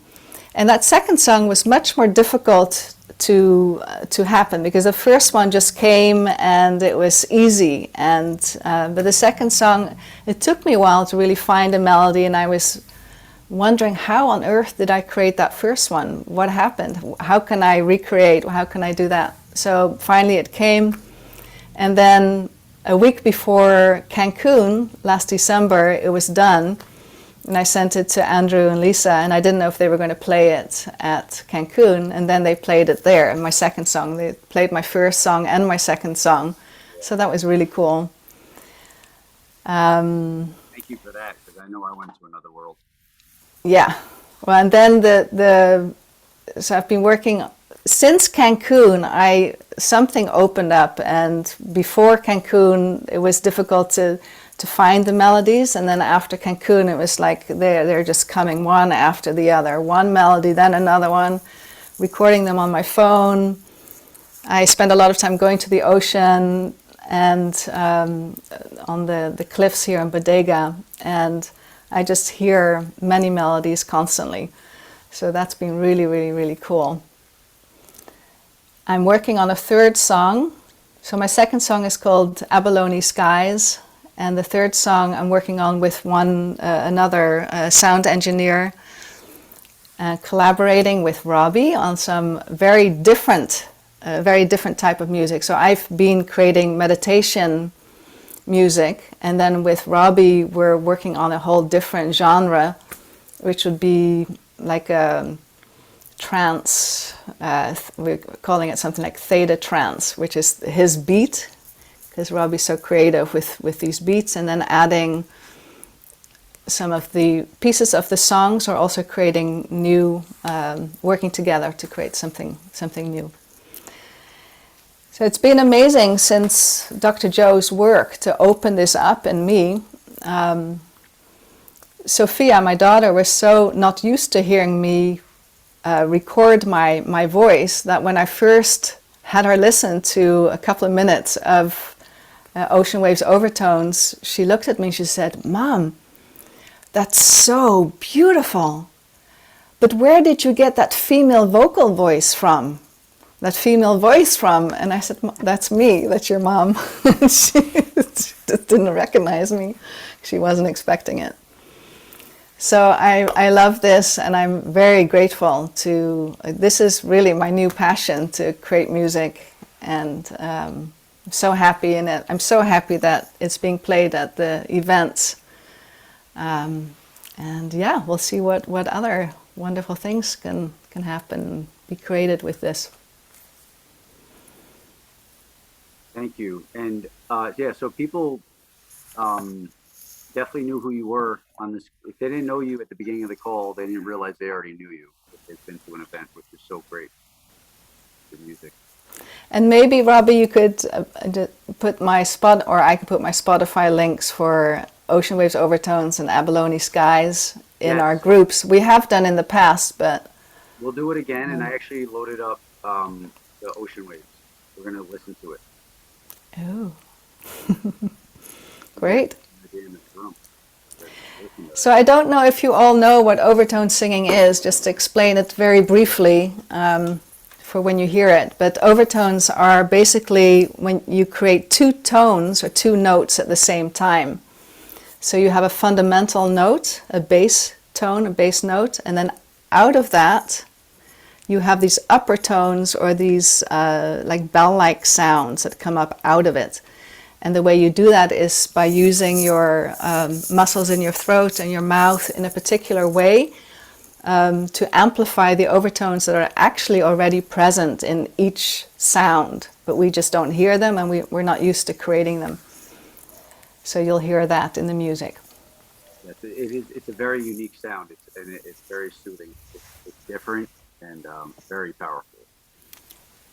and that second song was much more difficult to happen because the first one just came and it was easy, and but the second song, it took me a while to really find a melody, and I was wondering how on earth did I create that first one? What happened? How can I recreate? How can I do that? So finally it came, and then a week before Cancun last December it was done. And I sent it to Andrew and Lisa, and I didn't know if they were going to play it at Cancun, and then they played it there, and my second song. They played my first song and my second song, so that was really cool. Thank you for that, because I know I went to another world. Yeah, well, and then so I've been working since Cancun. Something opened up, and before Cancun, it was difficult to find the melodies, and then after Cancun it was like they're just coming one after the other, one melody then another one, recording them on my phone. I spent a lot of time going to the ocean and on the cliffs here in Bodega, and I just hear many melodies constantly, so that's been really, really, really cool. I'm working on a third song. So my second song is called Abalone Skies, and the third song I'm working on with another sound engineer, collaborating with Robby on some very different type of music. So I've been creating meditation music, and then with Robby we're working on a whole different genre, which would be like a trance. We're calling it something like theta trance, which is his beat, because Robby's so creative with these beats, and then adding some of the pieces of the songs, or also creating new, working together to create something new. So it's been amazing since Dr. Joe's work to open this up in me. Sophia, my daughter, was so not used to hearing me record my voice that when I first had her listen to a couple of minutes of Ocean Waves Overtones, she looked at me and she said, "Mom, that's so beautiful. But where did you get that female vocal voice from? That female voice from?" And I said, "That's me, that's your mom." She just didn't recognize me. She wasn't expecting it. So I love this, and I'm very grateful this is really my new passion, to create music, and I'm so happy in it. I'm so happy that it's being played at the events. And yeah, we'll see what other wonderful things can happen, be created with this. Thank you. And yeah, so people definitely knew who you were on this. If they didn't know you at the beginning of the call, they didn't realize they already knew you if they've been to an event, which is so great. Good music. And maybe, Robby, you could put my or I could put my Spotify links for ocean waves, overtones, and abalone skies in our Yes. groups. We have done in the past, but We'll do it again, and I actually loaded up the ocean waves. We're gonna listen to it. oh, great. In this room. Listen to So I don't know if you all know what overtone singing is, just to explain it very briefly for when you hear it. But overtones are basically when you create two tones or two notes at the same time. So you have a fundamental note, a bass tone, a bass note, and then out of that you have these upper tones or these like bell-like sounds that come up out of it. And the way you do that is by using your muscles in your throat and your mouth in a particular way to amplify the overtones that are actually already present in each sound, but we just don't hear them and we're not used to creating them. So you'll hear that in the music. Yes, it's a very unique sound. It's very soothing. It's different and very powerful.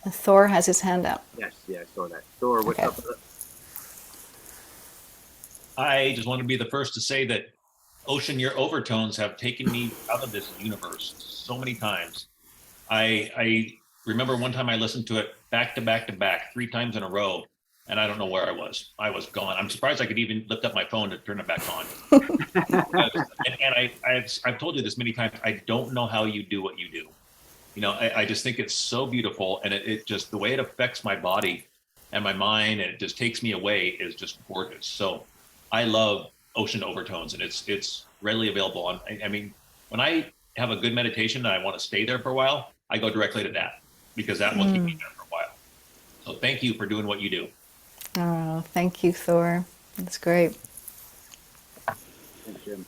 And Thor has his hand up. Yes, yeah, I saw that. Thor, what's Okay. up? I just want to be the first to say that Ocean, your overtones have taken me out of this universe so many times. I remember one time I listened to it back to back to back 3 times in a row, and I don't know where I was. I was gone. I'm surprised I could even lift up my phone to turn it back on. I've told you this many times. I don't know how you do what you do. You know, I just think it's so beautiful, and it just the way it affects my body and my mind, and it just takes me away is just gorgeous. So I love ocean overtones, and it's readily available on. I mean, when I have a good meditation and I want to stay there for a while, I go directly to that because that will keep me there for a while. So thank you for doing what you do. Oh, thank you, Thor. That's great. Thanks, Jim.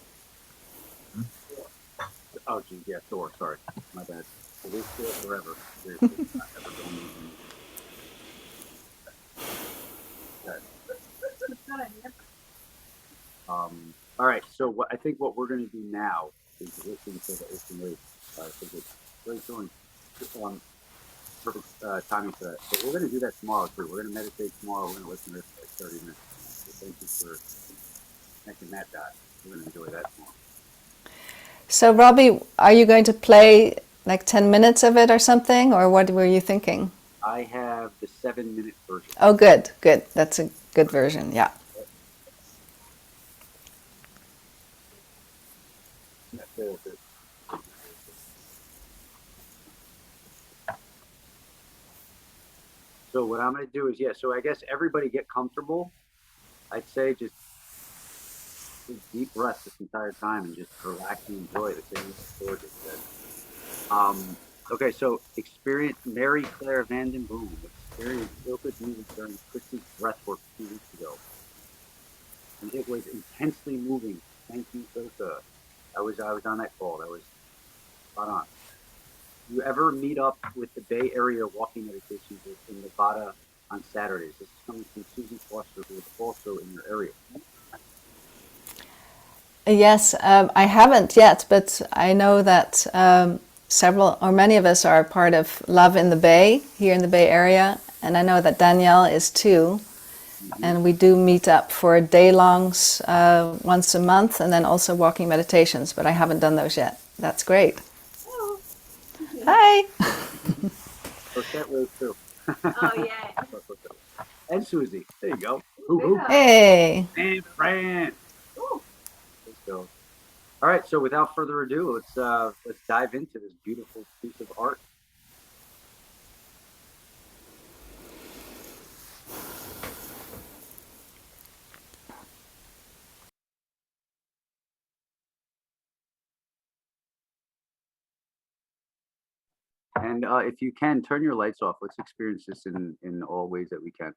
Oh, geez, yeah, Thor. Sorry, my bad. It is Thor forever. It's not ever going anywhere. All right. So I think what we're going to do now is listen to the ocean waves. I think it's very showing perfect timing for that. But we're going to do that tomorrow too. We're going to meditate tomorrow. We're going to listen to it for like 30 minutes. So thank you for making that dot. We're going to enjoy that tomorrow. So, Robby, are you going to play like 10 minutes of it or something, or what were you thinking? I have the 7-minute version. Oh, good, good. That's a good version, yeah. So what I'm going to do is, so I guess everybody get comfortable. I'd say just deep breaths this entire time and just relax and enjoy it. The same as Thor just said. Okay, so experience Mary Claire Vanden Boom. Experience Ilka's music during Christy's breathwork 2 weeks ago. And it was intensely moving. Thank you, Ilka. I was on that call. That was spot on. You ever meet up with the Bay Area walking meditation group in Nevada on Saturdays? This is coming from Susie Foster, who is also in your area. Yes, I haven't yet, but I know that several or many of us are part of Love in the Bay here in the Bay Area, and I know that Danielle is too. And we do meet up for day-longs once a month, and then also walking meditations, but I haven't done those yet. That's great. Oh, Hi. That way too. oh yeah. And Susie. There you go. Hoo-hoo. Hey. And Fran. Let's go. All right. So without further ado, let's dive into this beautiful piece of art. And if you can, turn your lights off. Let's experience this in all ways that we can.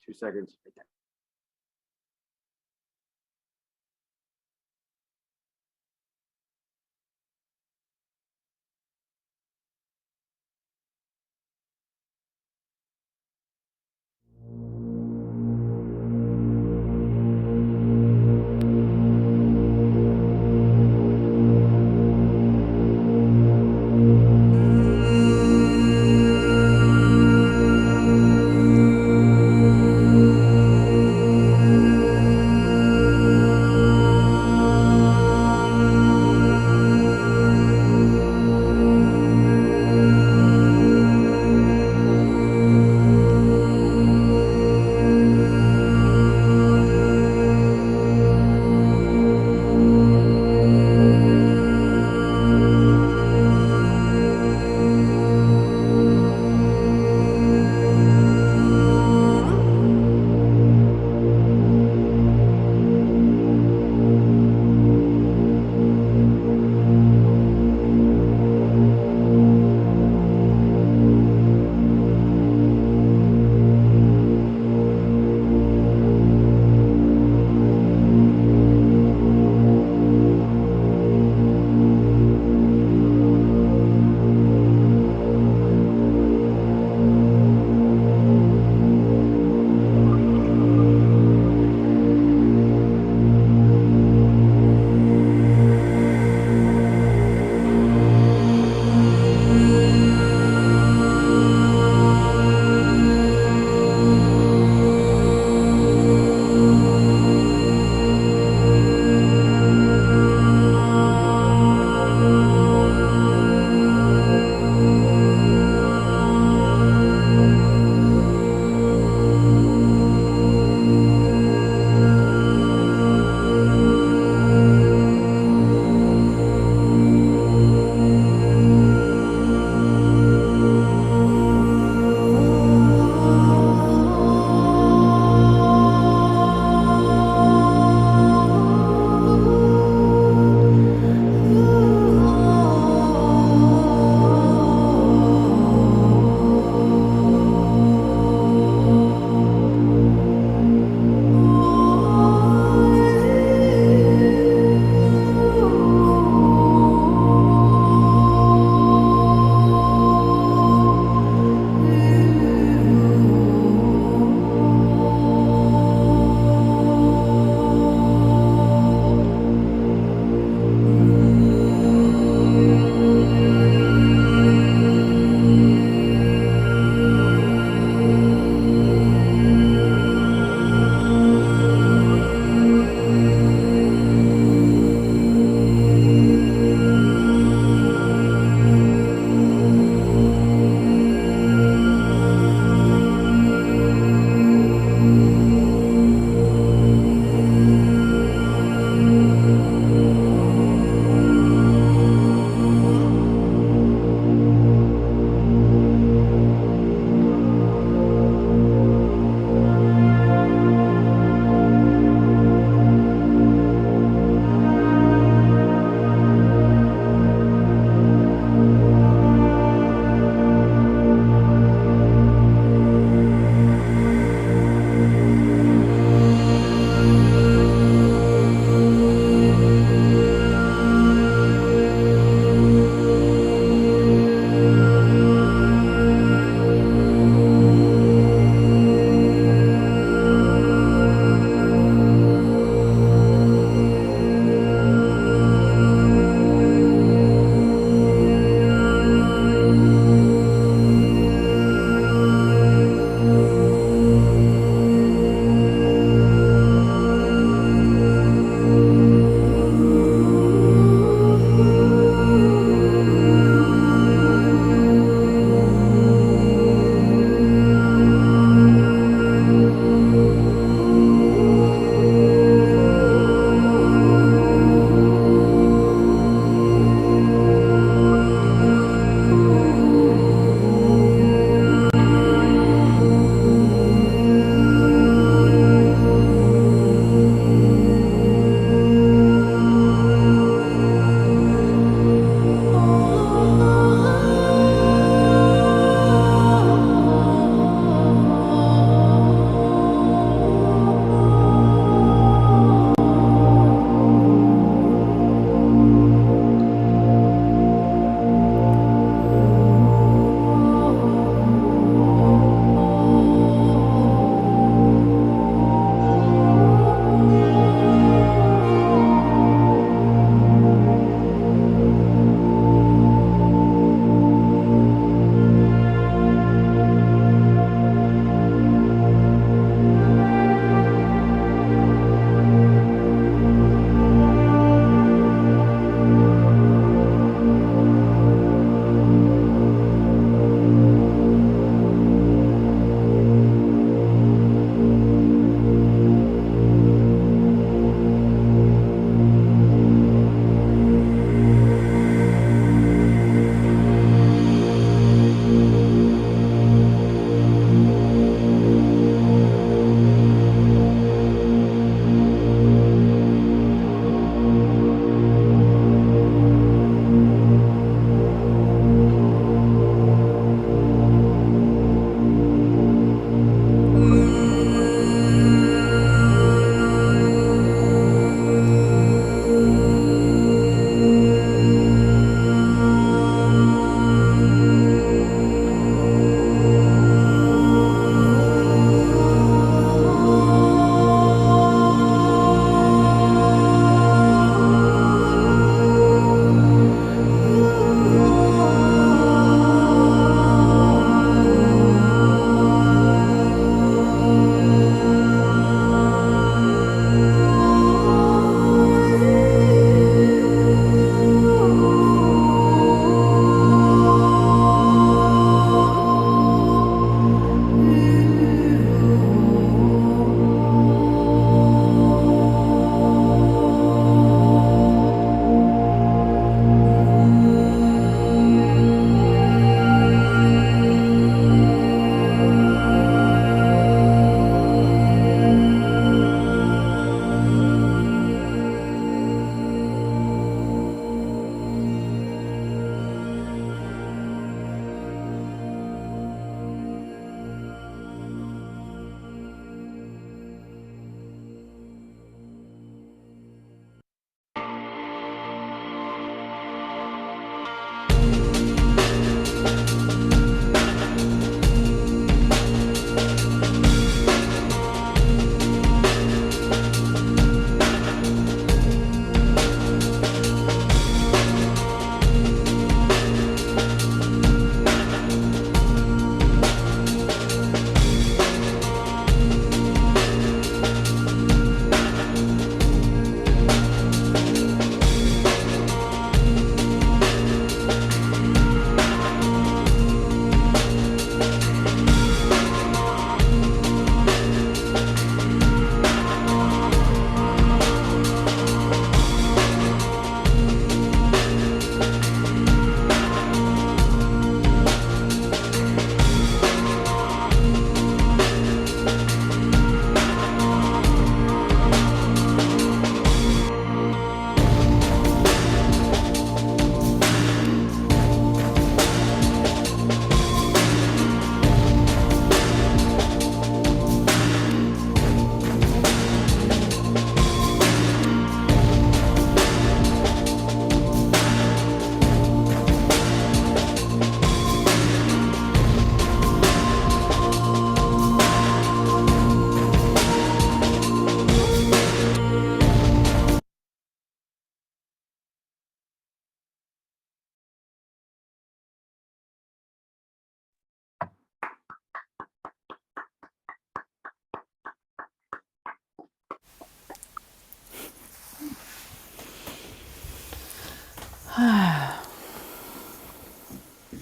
2 seconds.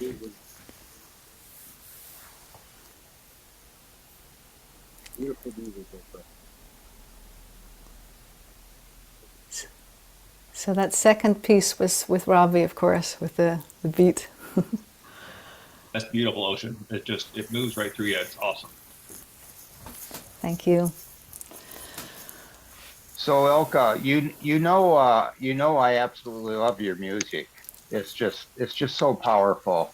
Amazing. Beautiful music. Ilka. So that second piece was with Robby, of course, with the beat. That's beautiful, Ocean. It moves right through you. It's awesome. Thank you. So Ilka, I absolutely love your music. It's just so powerful.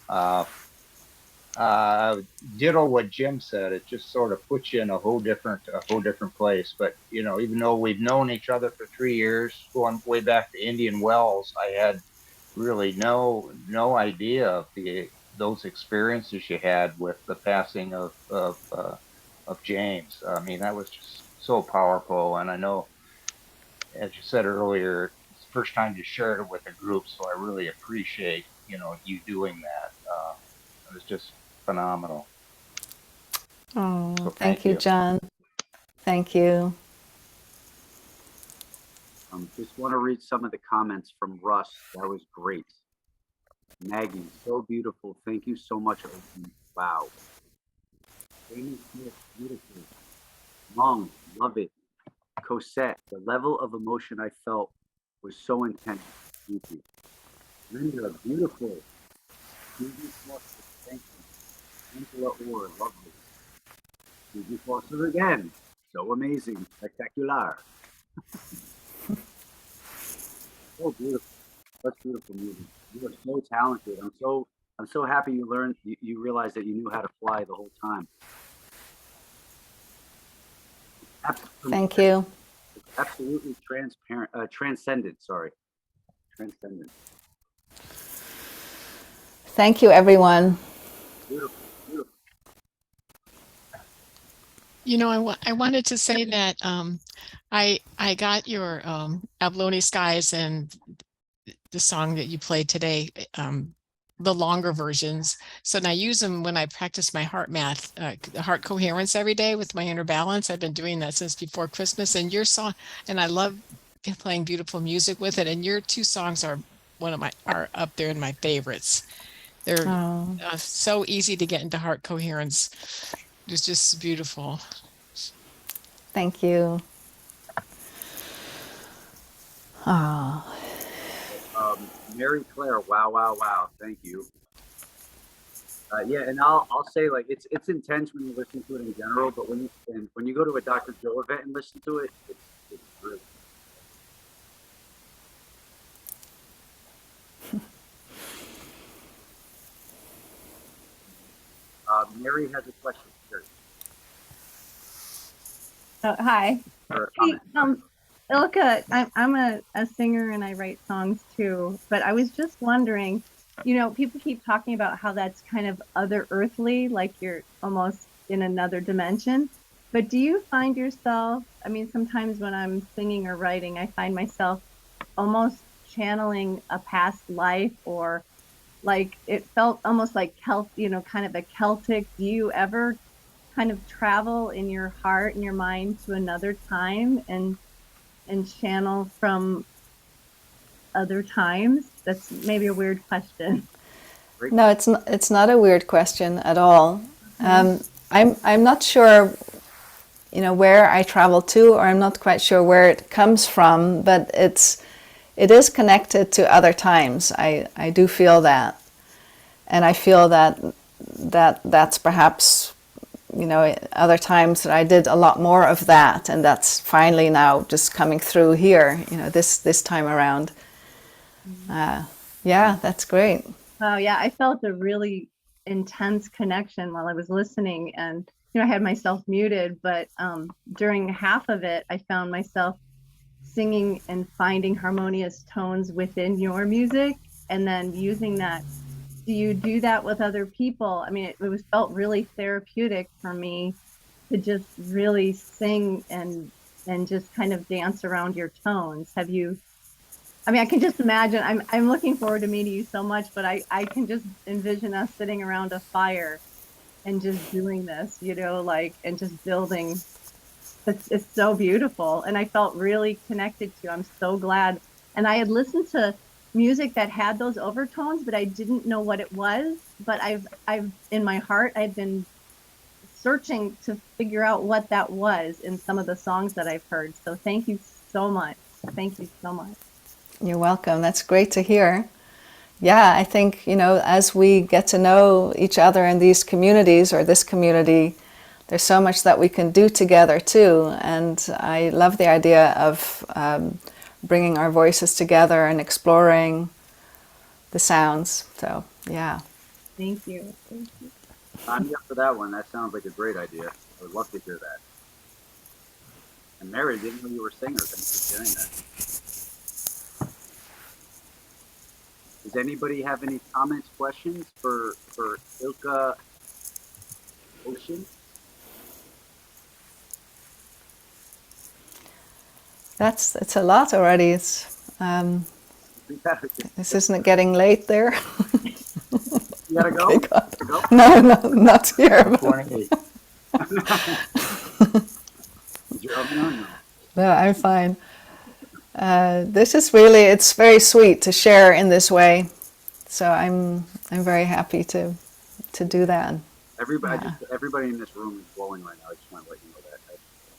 Ditto what Jim said. It just sort of puts you in a whole different place. But even though we've known each other for 3 years, going way back to Indian Wells, I had really no idea of those experiences you had with the passing of James. I mean, that was just so powerful, and I know, as you said earlier, it's the first time you shared it with a group, so I really appreciate you doing that. It was just phenomenal. Oh, So thank you, John. Thank you. Just want to read some of the comments from Russ. That was great. Maggie, so beautiful. Thank you so much. Ocean. Wow. Amy Smith, beautiful. Long, love it. Cosette, the level of emotion I felt was so intense. Thank you. Linda, beautiful. Susie Foster, thank you. Angela Orr, lovely. Susie Foster again. So amazing. Spectacular. So beautiful. That's beautiful music. You are so talented. I'm so happy you learned you realized that you knew how to fly the whole time. Thank you. Absolutely transparent, transcendent. Sorry, transcendent. Thank you, everyone. Beautiful, beautiful. I wanted to say that I got your Abalone Skies and the song that you played today, the longer versions. So now I use them when I practice my heart math, heart coherence every day with my inner balance. I've been doing that since before Christmas. And your song, and I love playing beautiful music with it. And your two songs are are up there in my favorites. They're so easy to get into heart coherence. It's just beautiful. Thank you. Oh. Mary Claire, wow, wow, wow. Thank you. Yeah, and I'll say, like, it's intense when you listen to it in general, but when you go to a Dr. Joe event and listen to it, it's really. Mary has a question. Sure. Hi. Or a Hey, comment. Ilka, I'm a singer and I write songs too, but I was just wondering, people keep talking about how that's kind of other earthly, like you're almost in another dimension. But do you find yourself, I mean, sometimes when I'm singing or writing, I find myself almost channeling a past life, or like it felt almost like kind of a Celtic. Do you ever kind of travel in your heart and your mind to another time and channel from other times? That's maybe a weird question. No, it's not a weird question at all. I'm not sure, where I travel to, or I'm not quite sure where it comes from, but it is connected to other times. I do feel that, and I feel that's perhaps, other times that I did a lot more of that, and that's finally now just coming through here, this time around. Yeah, that's great. Oh yeah, I felt a really intense connection while I was listening, and I had myself muted, but during half of it, I found myself singing and finding harmonious tones within your music, and then using that. Do you do that with other people? I mean, it felt really therapeutic for me to just really sing and just kind of dance around your tones. Have you? I mean, I can just imagine. I'm looking forward to meeting you so much, but I can just envision us sitting around a fire and just doing this, and just building. It's so beautiful, and I felt really connected to you. I'm so glad. And I had listened to music that had those overtones, but I didn't know what it was. But I've in my heart, I've been searching to figure out what that was in some of the songs that I've heard. So thank you so much. Thank you so much. You're welcome. That's great to hear. Yeah, I think, as we get to know each other in these communities or this community, there's so much that we can do together too. And I love the idea of bringing our voices together and exploring the sounds. So, yeah. Thank you. Thank you. I'm here for that one. That sounds like a great idea. I would love to hear that. And Mary, didn't know you were a singer. Thanks for sharing that. Does anybody have any comments, questions for Ilka Ocean? It's a lot already. This isn't it getting late there? You gotta go? Okay, go. No, not here. 28. Is your oven on? No. No, I'm fine. This is really, it's very sweet to share in this way. So I'm very happy to do that. Everybody in this room is glowing right now. I just want to let you know that.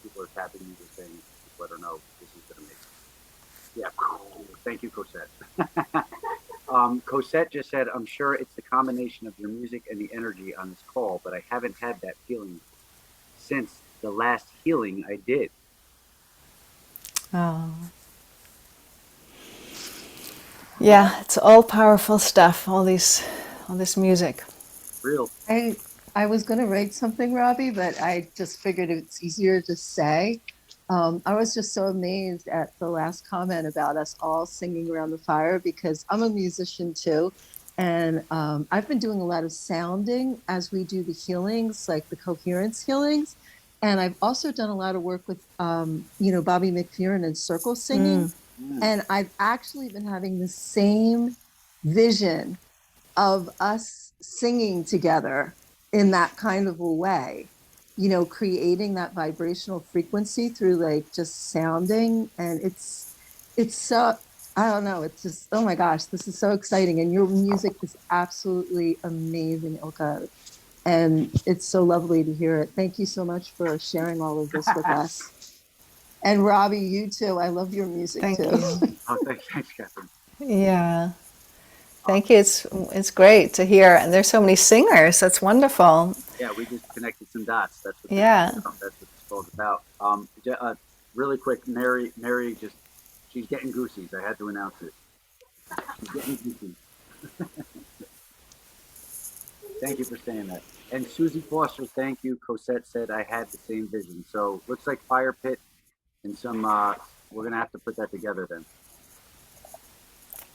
People are tapping me just saying, just let her know this is going to make. Yeah. Thank you, Cosette. Cosette just said, I'm sure it's the combination of your music and the energy on this call, but I haven't had that feeling since the last healing I did. Oh. Yeah, it's all powerful stuff, all this music. Real. I was going to write something, Robby, but I just figured it's easier to say. I was just so amazed at the last comment about us all singing around the fire, because I'm a musician too. And I've been doing a lot of sounding as we do the healings, like the coherence healings. And I've also done a lot of work with, Bobby McFerrin and circle singing. And I've actually been having the same vision of us singing together in that kind of a way, creating that vibrational frequency through like just sounding. And it's so, I don't know, it's just, oh my gosh, this is so exciting. And your music is absolutely amazing, Ilka. And it's so lovely to hear it. Thank you so much for sharing all of this with us. And Robby, you too. I love your music Thank too. you. Oh, thanks, Catherine. Yeah. Thank you. It's great to hear. And there's so many singers. That's wonderful. Yeah, we just connected some dots. That's what Yeah. that's what this call's about. Really quick, Mary she's getting goosies. I had to announce it. She's getting goosies. Thank you for saying that. And Susie Foster, thank you. Cosette said I had the same vision. So looks like Fire Pit and some we're gonna have to put that together then.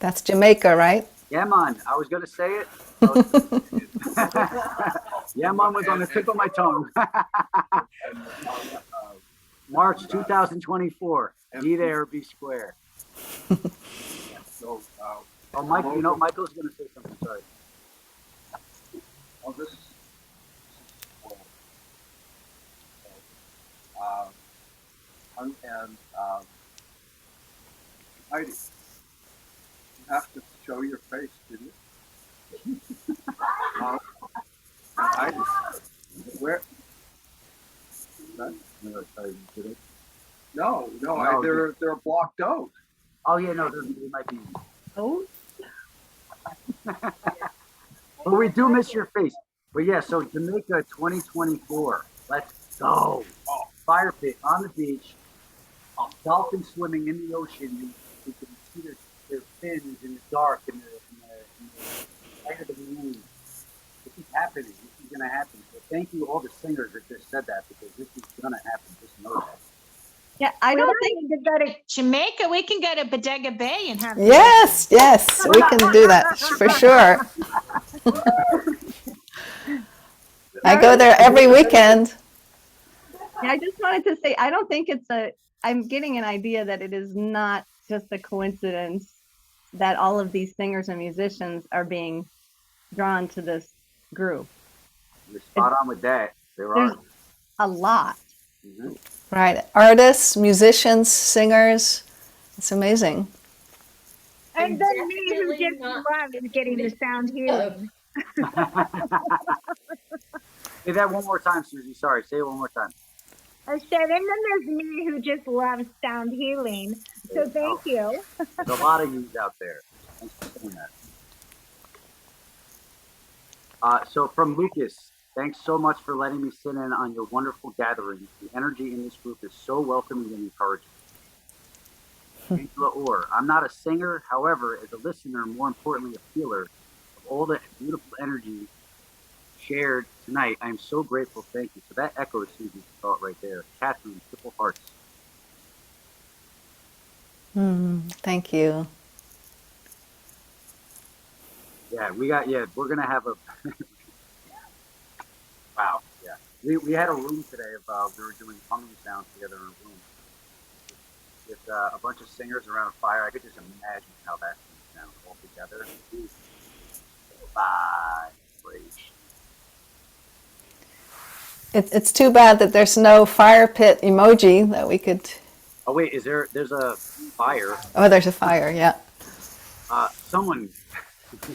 That's Jamaica, right? Yeah, man. I was gonna say it. Yeah, man was on the tip of my tongue. March 2024. Be there, be square. So, Mike, Michael's gonna say something. Sorry. Oh, this is cool. Heidi, you have to show your face, didn't you? Heidi, where? No, they're blocked out. Oh yeah, no, they might be. Oh. But we do miss your face. But yeah, so Jamaica 2024. Let's go. Fire pit on the beach. Dolphins swimming in the ocean. You can see their fins in the dark in the light of the moon. This is happening. This is going to happen. So thank you all the singers that just said that, because this is going to happen. Just know that. Yeah, I don't think we can go to Jamaica. We can go to Bodega Bay and have. Yes, we can do that for sure. I go there every weekend. Yeah, I just wanted to say, I don't think I'm getting an idea that it is not just a coincidence that all of these singers and musicians are being drawn to this group. You're spot on with that. There's a lot. Mm-hmm. Right. Artists, musicians, singers. It's amazing. And I'm then me who definitely just not loves getting the sound healing. Say that one more time, Susie. Sorry, say it one more time. I said, and then there's me who just loves sound healing. There So you thank go. you. There's a lot of yous out there. Thanks for saying that. So from Lucas, thanks so much for letting me sit in on your wonderful gathering. The energy in this group is so welcoming and encouraging. Angela Orr, I'm not a singer, however, as a listener, more importantly, a feeler of all the beautiful energy shared tonight. I'm so grateful. Thank you. So that echoes Susie's thought right there. Catherine, triple hearts. Thank you. Yeah, we're gonna have a wow, yeah. We had a room today of we were doing humming sounds together in a room with a bunch of singers around a fire. I could just imagine how that can sound all together. Vibration. It's too bad that there's no fire pit emoji that we could. Oh wait, there's a fire. Oh, there's a fire, yeah. Someone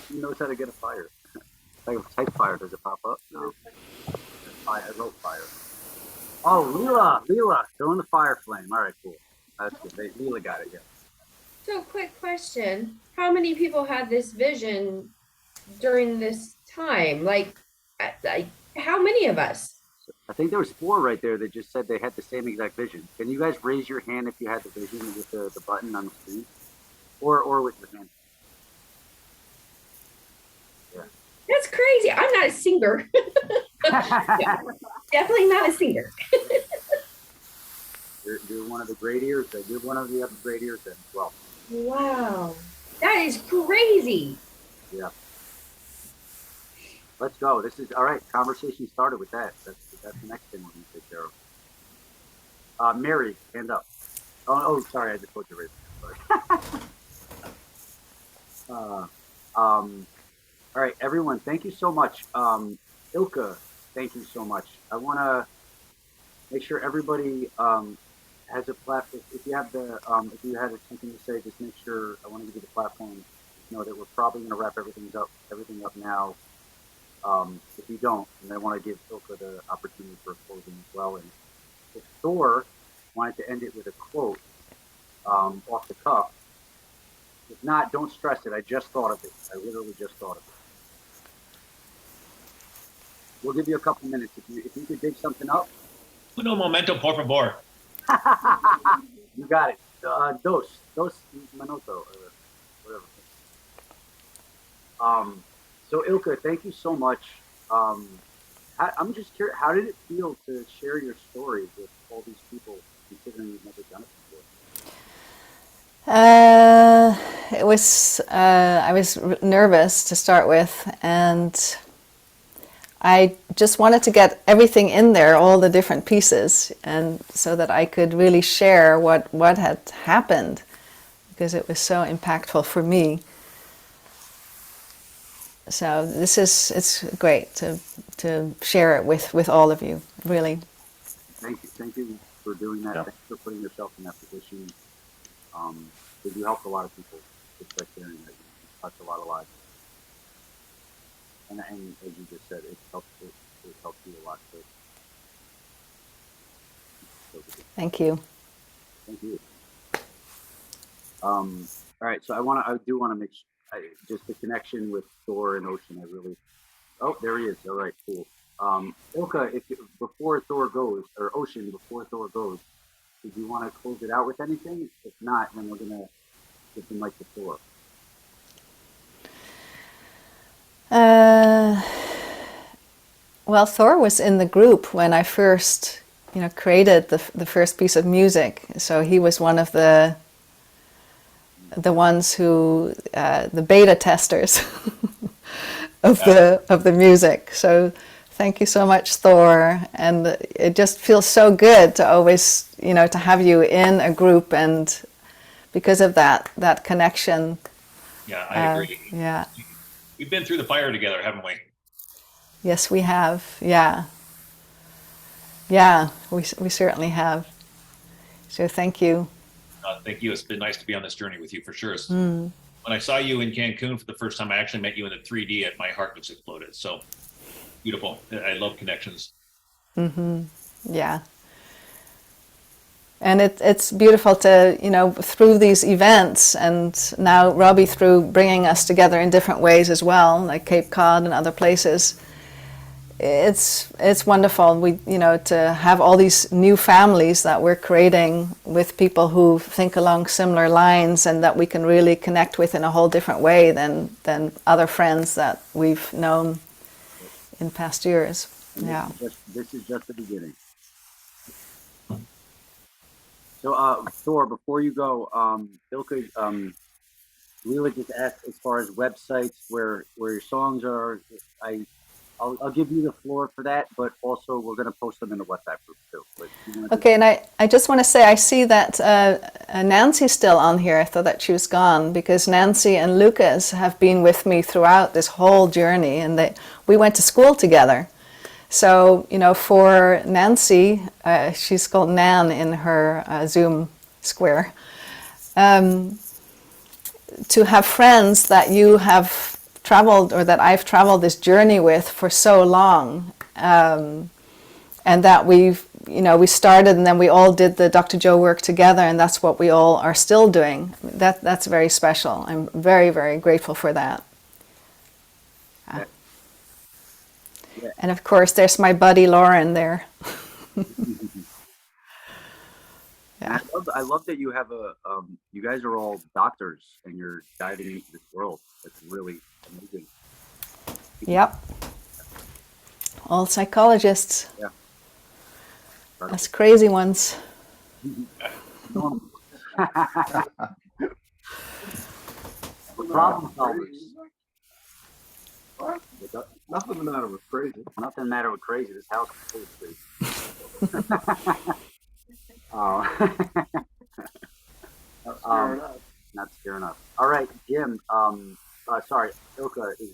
knows how to get a fire. Like type fire, does it pop up? No. I wrote fire. Oh, Leela, throw in the fire flame. All right, cool. That's good. Leela got it, yeah. So, quick question. How many people had this vision during this time? Like, how many of us? I think there was 4 right there that just said they had the same exact vision. Can you guys raise your hand if you had the vision with the button on the screen? Or with your hand? Yeah. That's crazy. I'm not a singer. Definitely not a singer. You're one of the great ears. You're one of the other great ears then as well. Wow. That is crazy. Yeah. Let's go. This is all right. Conversation started with that. That's the next thing we're gonna take care of. Mary, hand up. Oh, sorry, I just told you right. All right, everyone, thank you so much. Ilka, thank you so much. I want to make sure everybody has a platform. If you have if you had something to say, just make sure. I want to give you the platform. Just know that we're probably going to wrap everything up now. If you don't, and I want to give Ilka the opportunity for closing as well. And if Thor wanted to end it with a quote off the cuff, if not, don't stress it. I just thought of it. I literally just thought of it. We'll give you a couple minutes if you could dig something up. Uno momento, por favor. You got it. Dos minuto, or whatever. So Ilka, thank you so much. I'm just curious, how did it feel to share your story with all these people, considering you've never done it before? It was. I was nervous to start with, and I just wanted to get everything in there, all the different pieces, and so that I could really share what had happened, because it was so impactful for me. So it's great to share it with all of you, really. Thank you for doing that. Yeah. Thanks for putting yourself in that position. Because you helped a lot of people just by sharing that. You touched a lot of lives. And as you just said, it helped you a lot too. Thank you. Thank you. All right, so I do want to make sure, just the connection with Thor and Ocean. Oh, there he is. All right, cool. Ilka, before Thor goes, or Ocean, before Thor goes, did you want to close it out with anything? If not, then we're gonna give the mic to Thor. Well, Thor was in the group when I first, created the first piece of music. So he was one of the ones who, the beta testers of the music. So thank you so much, Thor. And it just feels so good to always, to have you in a group, and because of that connection. Yeah, I agree. Yeah. We've been through the fire together, haven't we? Yes, we have. Yeah. Yeah, we certainly have. So thank you. Thank you. It's been nice to be on this journey with you for sure. It's when I saw you in Cancun for the first time, I actually met you in the 3D and my heart just exploded. So beautiful. I love connections. Yeah. And it's beautiful to, through these events, and now Robby through bringing us together in different ways as well, like Cape Cod and other places. It's wonderful. To have all these new families that we're creating with people who think along similar lines, and that we can really connect with in a whole different way than other friends that we've known in past years. Yeah. This is just the beginning. So, Thor, before you go, Ilka, Leela just asked as far as websites where your songs are. I'll give you the floor for that, but also we're going to post them in the WhatsApp group too. Okay, and I just want to say I see that Nancy's still on here. I thought that she was gone, because Nancy and Lucas have been with me throughout this whole journey, and we went to school together. So, for Nancy, she's called Nan in her Zoom square, to have friends that you have traveled, or that I've traveled this journey with for so long, and that we started and then we all did the Dr. Joe work together, and that's what we all are still doing. That's very special. I'm very, very grateful for that. Yeah. And of course, there's my buddy Lauren there. Yeah. I love that you have you guys are all doctors and you're diving into this world. It's really amazing. Yep. All psychologists. Yeah. Us crazy ones. Problem solvers. What? Nothing the matter with crazy. Nothing the matter with crazy. This house is full of crazy. Not scaring us. All right, Jim. Sorry, Ilka, are you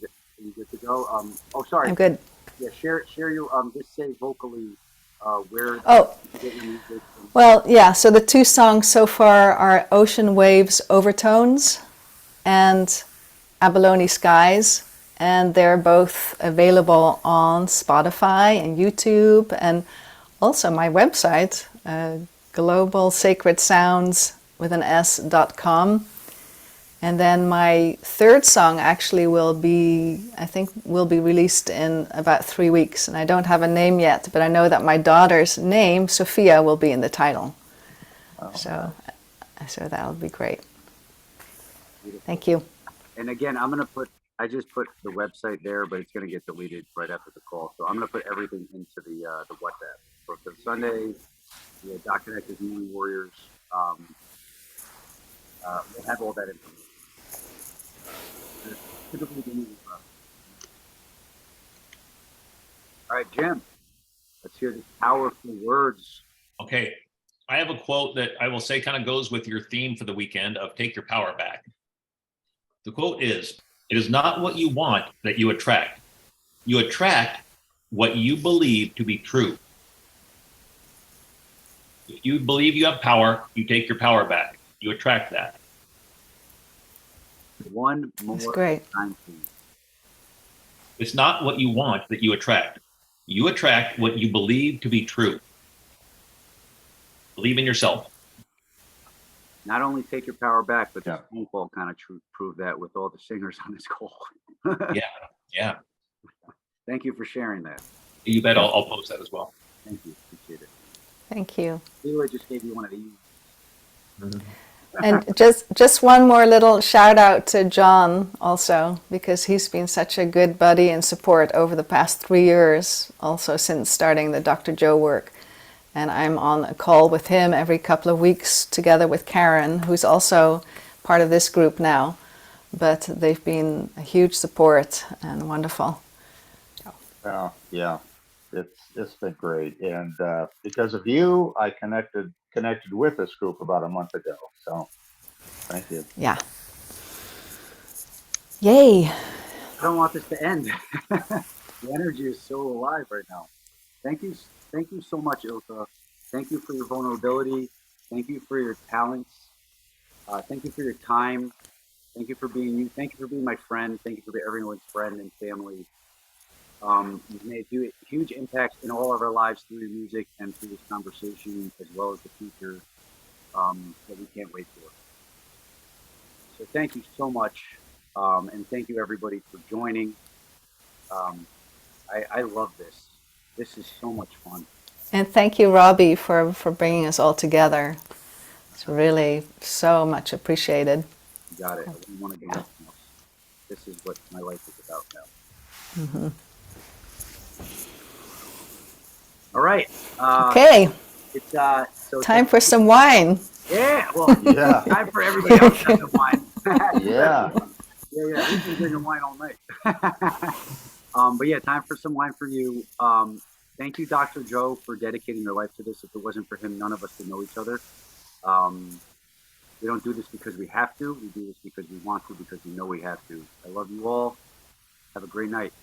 good to go? Sorry. I'm good. Yeah, share your just say vocally where. Oh. You get your music. Well, yeah. So the two songs so far are "Ocean Waves Overtones" and "Abalone Skies," and they're both available on Spotify and YouTube, and also my website, globalsacredsounds.com. And then my third song actually will be released in about 3 weeks. And I don't have a name yet, but I know that my daughter's name, Sophia, will be in the title. Oh, so that'll be great. Beautiful. Thank you. And again, I just put the website there, but it's going to get deleted right after the call. So I'm going to put everything into the WhatsApp. So for Sunday, the Dr. Nectar's Healing Warriors, we'll have all that information. All right, Jim, let's hear the powerful words. Okay. I have a quote that I will say kind of goes with your theme for the weekend of take your power back. The quote is, "It is not what you want that you attract. You attract what you believe to be true." If you believe you have power, you take your power back. You attract that. One more That's great. time, please. It's not what you want that you attract. You attract what you believe to be true. Believe in yourself. Not only take your power back, but the phone call kind of proved that with all the singers on this call. Yeah. Thank you for sharing that. You bet. I'll post that as well. Thank you. Appreciate it. Thank you. Leela just gave you one of these. Mm-hmm. And just one more little shout out to John also, because he's been such a good buddy and support over the past 3 years, also since starting the Dr. Joe work. And I'm on a call with him every couple of weeks together with Karen, who's also part of this group now. But they've been a huge support and wonderful. Yeah, it's been great, and because of you, I connected with this group about a month ago. So, thank you. Yeah. Yay! I don't want this to end. The energy is so alive right now. Thank you so much, Ilka. Thank you for your vulnerability. Thank you for your talents. Thank you for your time. Thank you for being you. Thank you for being my friend. Thank you for being everyone's friend and family. You've made huge impacts in all of our lives through your music and through this conversation, as well as the future that we can't wait for. So thank you so much, and thank you everybody for joining. I love this. This is so much fun. And thank you, Robby, for bringing us all together. It's really so much appreciated. You got it. I wouldn't want to do anything else. This is what my life is about now. Mm-hmm. All right. Okay. It's so time for some wine. Yeah. Well, yeah. Time for everybody else to have some wine. Yeah. Yeah. We've been drinking wine all night. But yeah, time for some wine for you. Thank you, Dr. Joe, for dedicating your life to this. If it wasn't for him, none of us would know each other. We don't do this because we have to. We do this because we want to, because we know we have to. I love you all. Have a great night.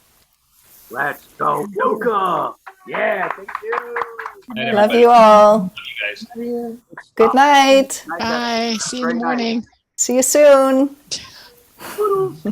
Let's go, Ilka! Yeah, thank you. Love you all. Love you guys. Good night. Bye. See you in the morning. See you soon.